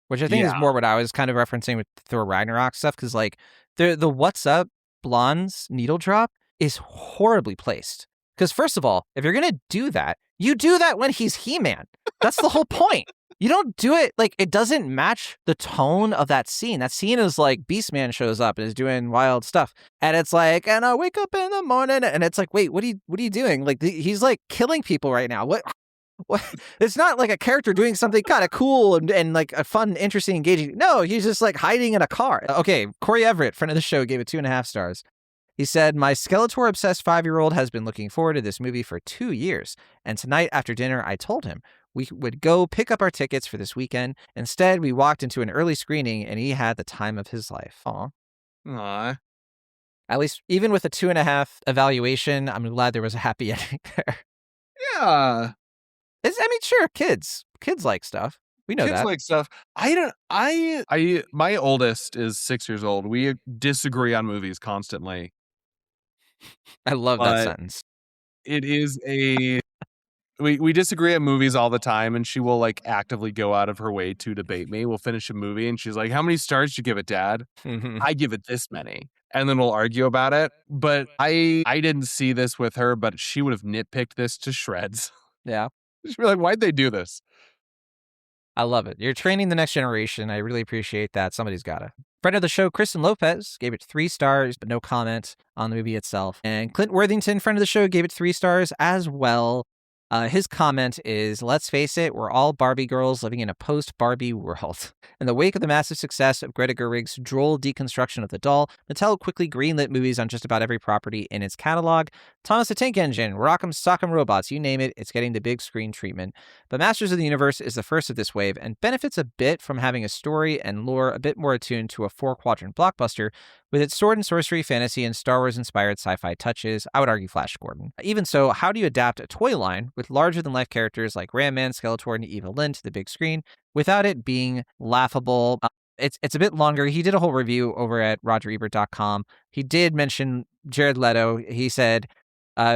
which I think is more what I was kind of referencing with Thor Ragnarok stuff, because like the What's Up Blonde's needle drop is horribly placed. Because first of all, if you're going to do that, you do that when he's He-Man. That's the whole point. You don't do it, like, it doesn't match the tone of that scene. That scene is like Beastman shows up and is doing wild stuff. And it's like, and I wake up in the morning, and it's like, wait, what are you doing? Like, he's like killing people right now. What? It's not like a character doing something kind of cool and like a fun, interesting, engaging. No, he's just like hiding in a car. Okay, Corey Everett, friend of the show, gave it 2.5 stars. He said, my Skeletor-obsessed 5-year-old has been looking forward to this movie for 2 years. And tonight after dinner, I told him we would go pick up our tickets for this weekend. Instead, we walked into an early screening and he had the time of his life. Aww. At least, even with a 2.5 evaluation, I'm glad there was a happy ending there. Yeah. Sure, kids like stuff. We know Kids that. like stuff. I don't. I. My oldest is 6 years old. We disagree on movies constantly, I love that but sentence. it is a. We disagree on movies all the time, and she will like actively go out of her way to debate me. We'll finish a movie, and she's like, "How many stars did you give it, Dad?" I give it this many. And then we'll argue about it. But I didn't see this with her, but she would have nitpicked this to shreds. Yeah. She'd be like, why'd they do this? I love it. You're training the next generation. I really appreciate that. Somebody's got to. Friend of the show, Kristen Lopez, gave it 3 stars, but no comment on the movie itself. And Clint Worthington, friend of the show, gave it 3 stars as well. His comment is, let's face it, we're all Barbie girls living in a post-Barbie world. In the wake of the massive success of Greta Gerwig's droll deconstruction of the doll, Mattel quickly greenlit movies on just about every property in its catalog. Thomas the Tank Engine, Rock'em Sock'em Robots, you name it, it's getting the big screen treatment. But Masters of the Universe is the first of this wave and benefits a bit from having a story and lore a bit more attuned to a 4-quadrant blockbuster. With its sword and sorcery, fantasy, and Star Wars-inspired sci-fi touches, I would argue Flash Gordon. Even so, how do you adapt a toy line with larger-than-life characters like Ram Man, Skeletor, and Eva Lynn to the big screen without it being laughable? It's a bit longer. He did a whole review over at RogerEbert.com. He did mention Jared Leto. He said,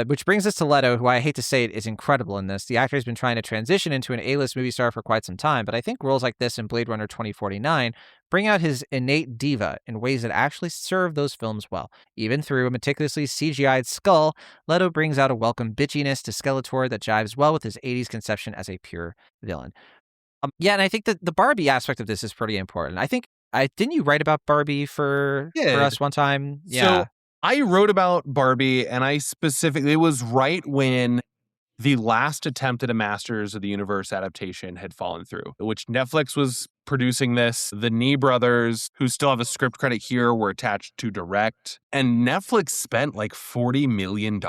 which brings us to Leto, who I hate to say it is incredible in this. The actor has been trying to transition into an A-list movie star for quite some time, but I think roles like this in Blade Runner 2049 bring out his innate diva in ways that actually serve those films well. Even through a meticulously CGI'd skull, Leto brings out a welcome bitchiness to Skeletor that jives well with his 80s conception as a pure villain. Yeah, and I think that the Barbie aspect of this is pretty important. I think, didn't you write about Barbie for us one time? Yeah. So I wrote about Barbie, and I specifically, it was right when the last attempt at a Masters of the Universe adaptation had fallen through, which Netflix was producing this. The Nee brothers, who still have a script credit here, were attached to direct. And Netflix spent like $40 million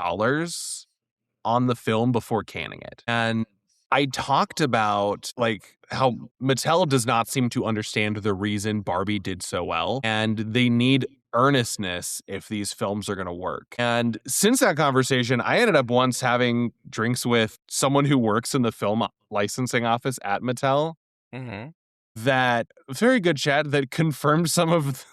on the film before canning it. And I talked about like how Mattel does not seem to understand the reason Barbie did so well, and they need earnestness if these films are going to work. And since that conversation, I ended up once having drinks with someone who works in the film licensing office at Mattel. Mm-hmm. That very good chat that confirmed some of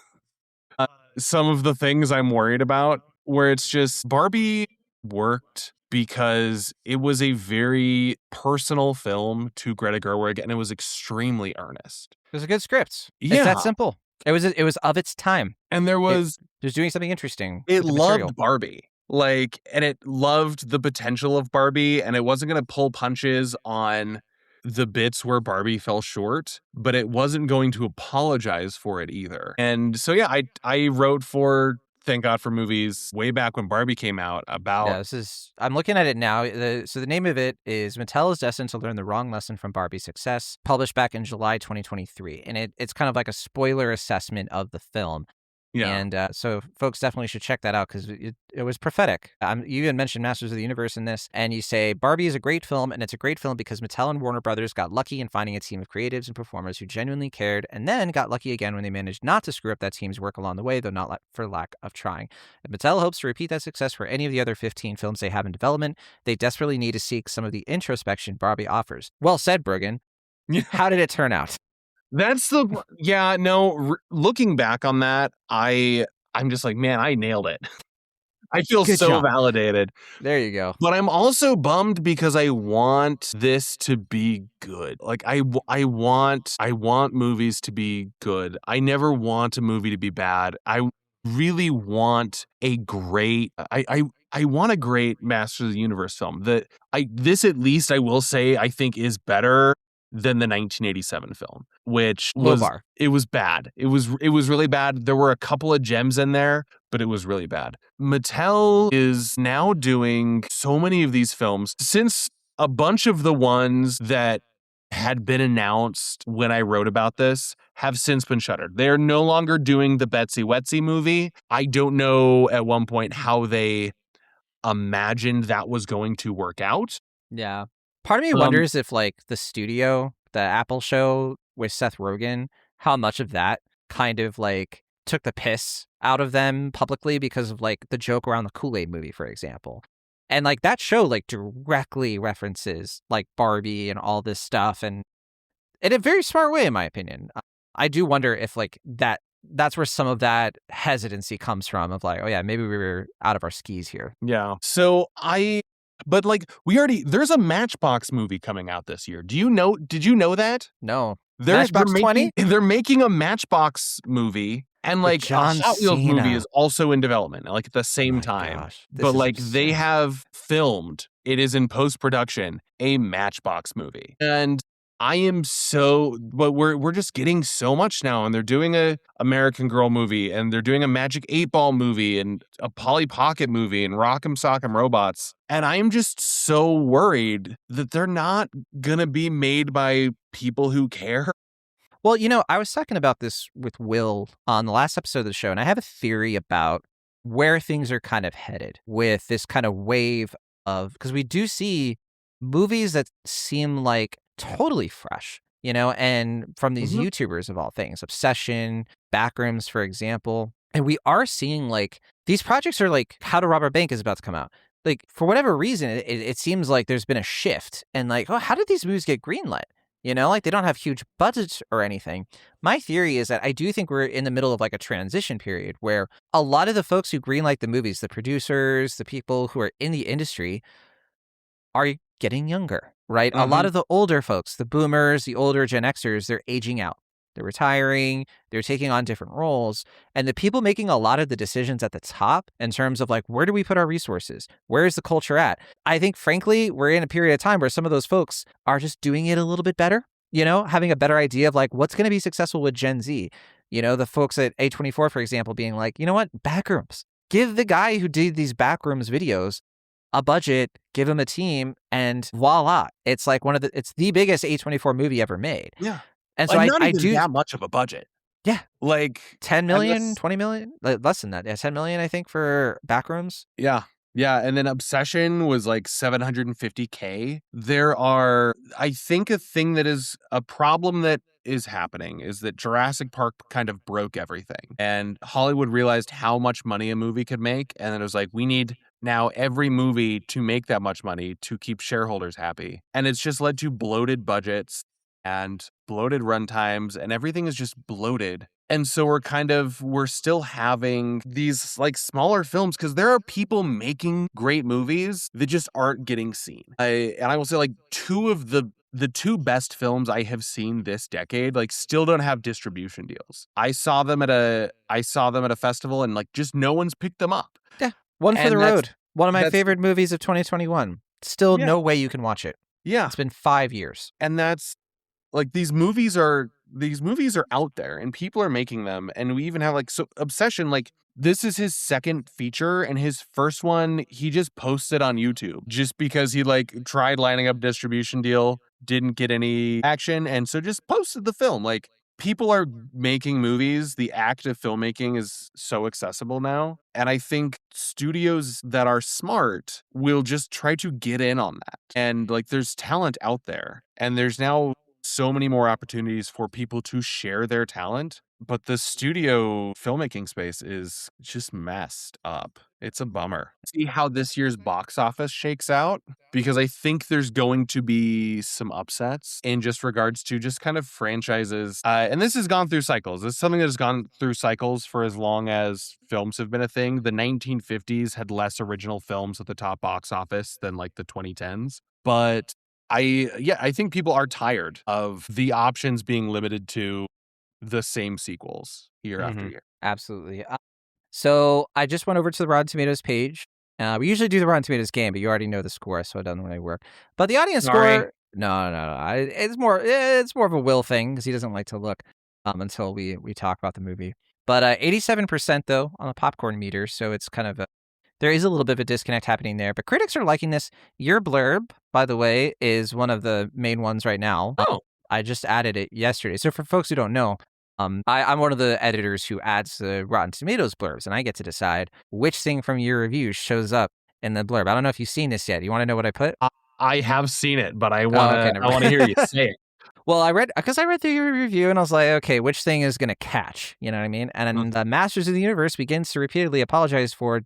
the things I'm worried about, where it's just Barbie worked because it was a very personal film to Greta Gerwig, and it was extremely earnest. It was a good script. Yeah. It's that simple. It was of its time. And there was... It was doing something interesting. It with the loved material. Barbie. Like, and it loved the potential of Barbie, and it wasn't going to pull punches on the bits where Barbie fell short, but it wasn't going to apologize for it either. And so, yeah, I wrote for Thank God for Movies way back when Barbie came out about... Yeah, I'm looking at it now. So the name of it is Mattel is Destined to Learn the Wrong Lesson from Barbie's Success, published back in July 2023. And it's kind of like a spoiler assessment of the film. Yeah. And so folks definitely should check that out because it was prophetic. You even mentioned Masters of the Universe in this, and you say, Barbie is a great film, and it's a great film because Mattel and Warner Brothers got lucky in finding a team of creatives and performers who genuinely cared, and then got lucky again when they managed not to screw up that team's work along the way, though not for lack of trying. If Mattel hopes to repeat that success for any of the other 15 films they have in development, they desperately need to seek some of the introspection Barbie offers. Well said, Brogan. How did it turn out? That's the... Yeah, no, looking back on that, I'm just like, man, I nailed it. I feel Good so job. validated. There you go. But I'm also bummed because I want this to be good. Like I want movies to be good. I never want a movie to be bad. I really want a great... I want a great Masters of the Universe film. This at least I will say I think is better than the 1987 film, which was... Low bar. It was bad. It was really bad. There were a couple of gems in there, but it was really bad. Mattel is now doing so many of these films since a bunch of the ones that had been announced when I wrote about this have since been shuttered. They're no longer doing the Betsy Wetsy movie. I don't know at one point how they imagined that was going to work out. Yeah. Part of me wonders if like the studio, the Apple show with Seth Rogen, how much of that kind of like took the piss out of them publicly because of like the joke around the Kool-Aid movie, for example. And like that show like directly references like Barbie and all this stuff. And in a very smart way, in my opinion. I do wonder if like that's where some of that hesitancy comes from of like, oh yeah, maybe we were out of our skis here. Yeah. So but like there's a Matchbox movie coming out this year. Did you know that? No. They're Matchbox 20? They're making a Matchbox movie. And like a John Hot Wheels movie Cena. is also in development, like at the same time. Gosh, but like they have filmed, it is in post-production, a Matchbox movie. And but we're just getting so much now. And they're doing a American Girl movie, and they're doing a Magic 8 Ball movie, and a Polly Pocket movie, and Rock'em Sock'em Robots. And I'm just so worried that they're not gonna be made by people who care. Well, I was talking about this with Will on the last episode of the show, and I have a theory about where things are kind of headed with this kind of wave of, because we do see movies that seem like totally fresh, and from these YouTubers of all things, Obsession, Backrooms, for example. And we are seeing like these projects are like How to Rob a Bank is about to come out. Like for whatever reason, it seems like there's been a shift and like, oh, how did these movies get greenlit? Like they don't have huge budgets or anything. My theory is that I do think we're in the middle of like a transition period where a lot of the folks who greenlight the movies, the producers, the people who are in the industry are getting younger, right? A lot of the older folks, the boomers, the older Gen Xers, they're aging out. They're retiring, they're taking on different roles. And the people making a lot of the decisions at the top in terms of like, where do we put our resources? Where is the culture at? I think, frankly, we're in a period of time where some of those folks are just doing it a little bit better, having a better idea of like what's going to be successful with Gen Z. The folks at A24, for example, being like, you know what? Backrooms. Give the guy who did these Backrooms videos a budget, give him a team, and voila. It's like it's the biggest A24 movie ever made. Yeah. And so not I even do that much of a budget. Yeah. Like 10 million, 20 million, less than that. Yeah, 10 million, I think, for Backrooms. Yeah. Yeah. And then Obsession was like 750K. I think a thing that is a problem that is happening is that Jurassic Park kind of broke everything. And Hollywood realized how much money a movie could make. And then it was like, we need now every movie to make that much money to keep shareholders happy. And it's just led to bloated budgets and bloated runtimes, and everything is just bloated. And so we're still having these like smaller films because there are people making great movies that just aren't getting seen. I will say like two of the two best films I have seen this decade like still don't have distribution deals. I saw them at a festival and like just no one's picked them up. Yeah. One for the road. One of my favorite movies of 2021. Still no way you can watch it. Yeah. It's been 5 years. And that's like these movies are out there and people are making them. And we even have like Obsession, like this is his second feature, and his first one he just posted on YouTube just because he like tried lining up distribution deal, didn't get any action, and so just posted the film. Like people are making movies. The act of filmmaking is so accessible now. And I think studios that are smart will just try to get in on that. And like there's talent out there, and there's now so many more opportunities for people to share their talent, but the studio filmmaking space is just messed up. It's a bummer. See how this year's box office shakes out, because I think there's going to be some upsets in just regards to just kind of franchises. And this has gone through cycles. It's something that has gone through cycles for as long as films have been a thing. The 1950s had less original films at the top box office than like the 2010s. But I think people are tired of the options being limited to the same sequels year after year. Absolutely. So I just went over to the Rotten Tomatoes page. We usually do the Rotten Tomatoes game, but you already know the score, so it doesn't really work. But the audience score, no. It's more of a Will thing because he doesn't like to look until we talk about the movie. But 87% though on the popcorn meter, so it's kind of there is a little bit of a disconnect happening there, but critics are liking this. Your blurb, by the way, is one of the main ones right now. Oh. I just added it yesterday. So for folks who don't know, I'm one of the editors who adds the Rotten Tomatoes blurbs, and I get to decide which thing from your review shows up in the blurb. I don't know if you've seen this yet. You want to know what I put? I have seen it, but I want to hear you say it. Well, I read through your review and I was like, okay, which thing is going to catch? You know what I mean? And then the Masters of the Universe begins to repeatedly apologize for ...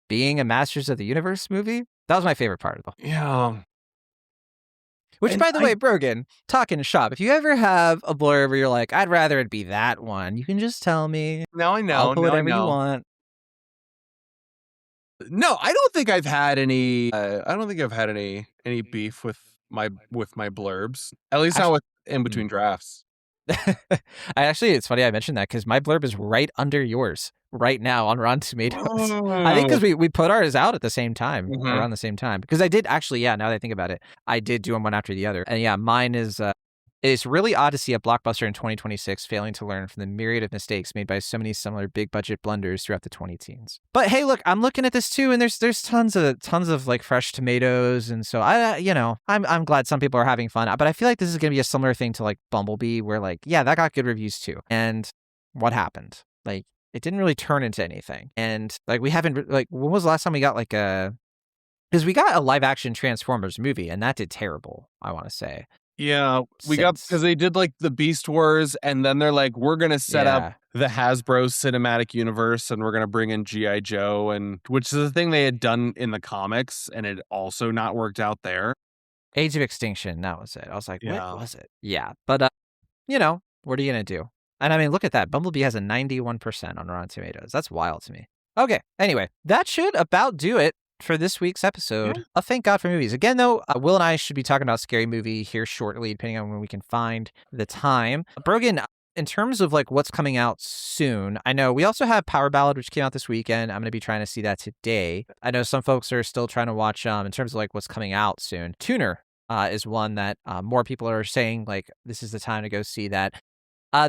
being a Masters of the Universe movie. That was my favorite part of it. Yeah. Which, by the way, Brogan, talking shop, if you ever have a blurb where you're like, I'd rather it be that one, you can just tell me. Now I know. I'll put whatever you want. No, I don't think I've had any. I don't think I've had any beef with my blurbs. At least not with in between drafts. It's funny I mentioned that because my blurb is right under yours right now on Rotten Tomatoes. I think because we put ours out at the same time, around the same time. Because I did actually, now that I think about it, I did do them one after the other. And mine is, it's really odd to see a blockbuster in 2026 failing to learn from the myriad of mistakes made by so many similar big budget blunders throughout the 2010s. But hey, look, I'm looking at this too, and there's tons of like fresh tomatoes, and so I'm glad some people are having fun. But I feel like this is gonna be a similar thing to like Bumblebee, where like that got good reviews too. And what happened? Like it didn't really turn into anything. And like we haven't like when was the last time we got like because we got a live action Transformers movie, and that did terrible, I want to say. Yeah, we got because they did like the Beast Wars, and then they're like, we're gonna set up the Hasbro cinematic universe, and we're gonna bring in G.I. Joe, and which is the thing they had done in the comics, and it also not worked out there. Age of Extinction, that was it. I was like, what was it? Yeah, but what are you gonna do? And I mean, look at that. Bumblebee has a 91% on Rotten Tomatoes. That's wild to me. Okay, anyway, that should about do it for this week's episode of Thank God for Movies. Again, though, Will and I should be talking about Scary Movie here shortly, depending on when we can find the time. Brogan, in terms of like what's coming out soon, I know we also have Power Ballad, which came out this weekend. I'm going to be trying to see that today. I know some folks are still trying to watch in terms of like what's coming out soon. Tuner is one that more people are saying like this is the time to go see that.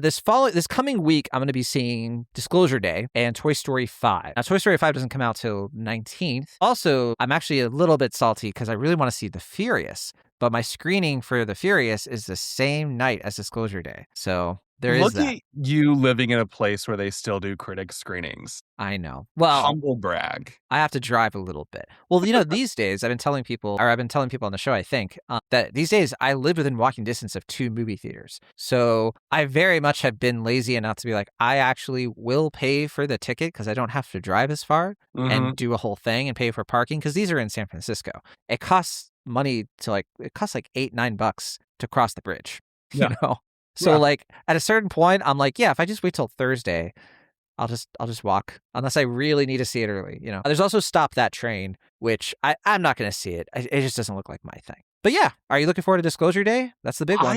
This coming week, I'm going to be seeing Disclosure Day and Toy Story 5. Now, Toy Story 5 doesn't come out till 19th. Also, I'm actually a little bit salty because I really want to see The Furious, but my screening for The Furious is the same night as Disclosure Day. So there is that. Look at you living in a place where they still do critic screenings. I know. Well, humble brag. I have to drive a little bit. Well, these days I've been telling people on the show, I think, that these days I live within walking distance of 2 movie theaters. So I very much have been lazy enough to be like, I actually will pay for the ticket because I don't have to drive as far and do a whole thing and pay for parking because these are in San Francisco. It costs money to it costs like $8-9 to cross the bridge, you know? So like at a certain point, I'm like, if I just wait till Thursday, I'll just walk unless I really need to see it early. There's also Stop That Train, which I'm not going to see it. It just doesn't look like my thing. But are you looking forward to Disclosure Day? That's the big one.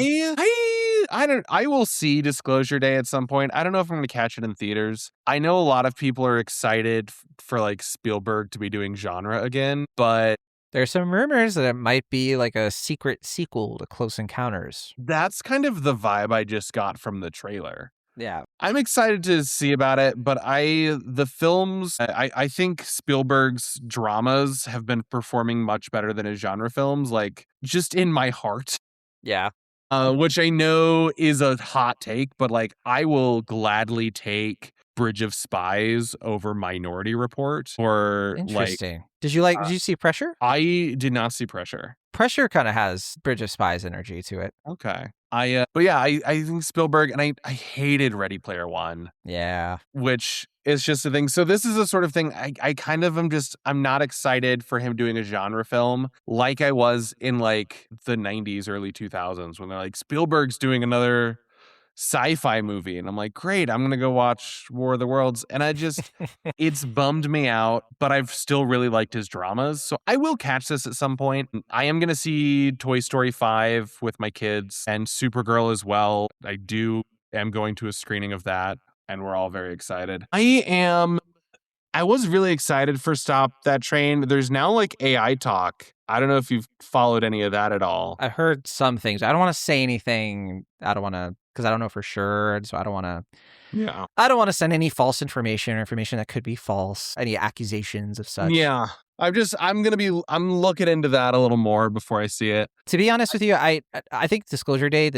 I will see Disclosure Day at some point. I don't know if I'm going to catch it in theaters. I know a lot of people are excited for like Spielberg to be doing genre again, but there's some rumors that it might be like a secret sequel to Close Encounters. That's kind of the vibe I just got from the trailer. Yeah. I'm excited to see about it, but I think Spielberg's dramas have been performing much better than his genre films, like just in my heart. Yeah. Which I know is a hot take, but like I will gladly take Bridge of Spies over Minority Report. Or interesting. Did you see Pressure? I did not see Pressure. Pressure kind of has Bridge of Spies energy to it. Okay. I think Spielberg, and I hated Ready Player One. Yeah. Which is just a thing. So this is a sort of thing I kind of I'm not excited for him doing a genre film like I was in like the 90s, early 2000s when they're like, Spielberg's doing another sci-fi movie, and I'm like, great, I'm gonna go watch War of the Worlds, and it's bummed me out, but I've still really liked his dramas, so I will catch this at some point. I am gonna see Toy Story 5 with my kids and Supergirl as well. am going to a screening of that, and we're all very excited. I was really excited for Stop That Train. There's now like AI talk. I don't know if you've followed any of that at all. I heard some things. I don't want to say anything. Because I don't know for sure. So I don't want to. Yeah. I don't want to send any false information or information that could be false. Any accusations of such. Yeah. I'm looking into that a little more before I see it. To be honest with you, I think Disclosure Day,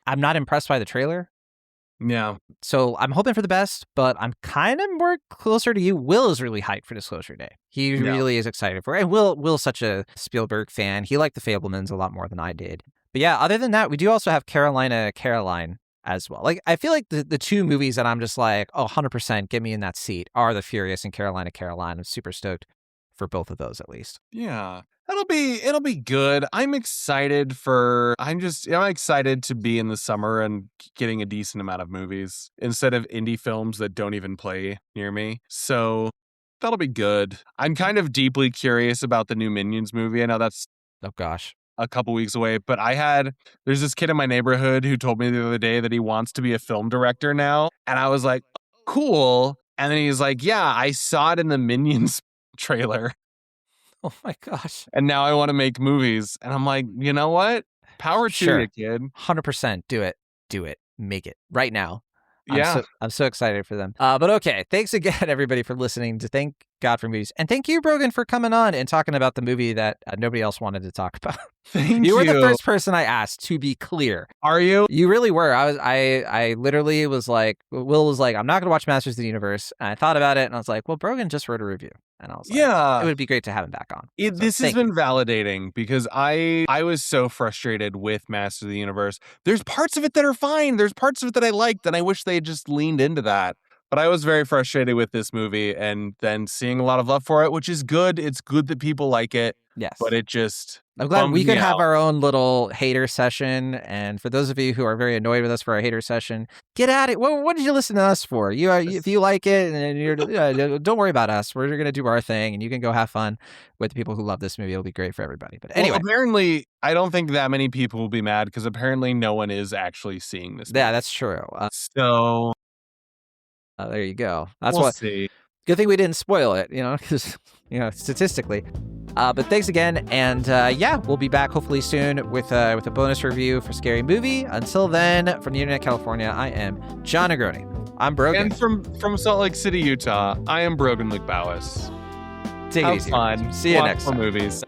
I'm not impressed by the trailer. Yeah. So I'm hoping for the best, but I'm kind of more closer to you. Will is really hyped for Disclosure Day. He really is excited for it. And Will's such a Spielberg fan. He liked The Fabelmans a lot more than I did. But yeah, other than that, we do also have Caroline as well. Like, I feel like the 2 movies that I'm just like, 100% get me in that seat are The Furious and Caroline. I'm super stoked for both of those at least. Yeah. It'll be good. I'm excited to be in the summer and getting a decent amount of movies instead of indie films that don't even play near me. So that'll be good. I'm kind of deeply curious about the new Minions movie. I know that's Oh gosh. a couple weeks away, but there's this kid in my neighborhood who told me the other day that he wants to be a film director now. And I was like, cool. And then he's like, yeah, I saw it in the Minions trailer. Oh my gosh. And now I want to make movies. And I'm like, you know what? Power to you, kid. 100%. Do it. Do it. Make it right now. Yeah. I'm so excited for them. But okay. Thanks again, everybody, for listening to Thank God for Movies. And thank you, Brogan, for coming on and talking about the movie that nobody else wanted to talk about. Thank you. You were the first person I asked, to be clear. Are you? You really were. I literally was like, Will was like, I'm not going to watch Masters of the Universe. And I thought about it and I was like, well, Brogan just wrote a review. And I was like, yeah, it would be great to have him back on. This has been validating because I was so frustrated with Masters of the Universe. There's parts of it that are fine. There's parts of it that I liked, and I wish they had just leaned into that. But I was very frustrated with this movie, and then seeing a lot of love for it, which is good. It's good that people like it. Yes. But it just... I'm glad we could have our own little hater session. And for those of you who are very annoyed with us for our hater session, get at it. What did you listen to us for? If you like it, and don't worry about us. We're going to do our thing, and you can go have fun with the people who love this movie. It'll be great for everybody. But anyway. Well, apparently, I don't think that many people will be mad because apparently no one is actually seeing this movie. Yeah, that's true. So... there you go. We'll see. Good thing we didn't spoil it, because, statistically. But thanks again. And we'll be back hopefully soon with a bonus review for Scary Movie. Until then, from the Internet California, I am Jon Negroni. I'm Brogan. And from Salt Lake City, Utah, I am Brogan Luke Bouwhuis. Take it easy. Fun. See you next time. Movies.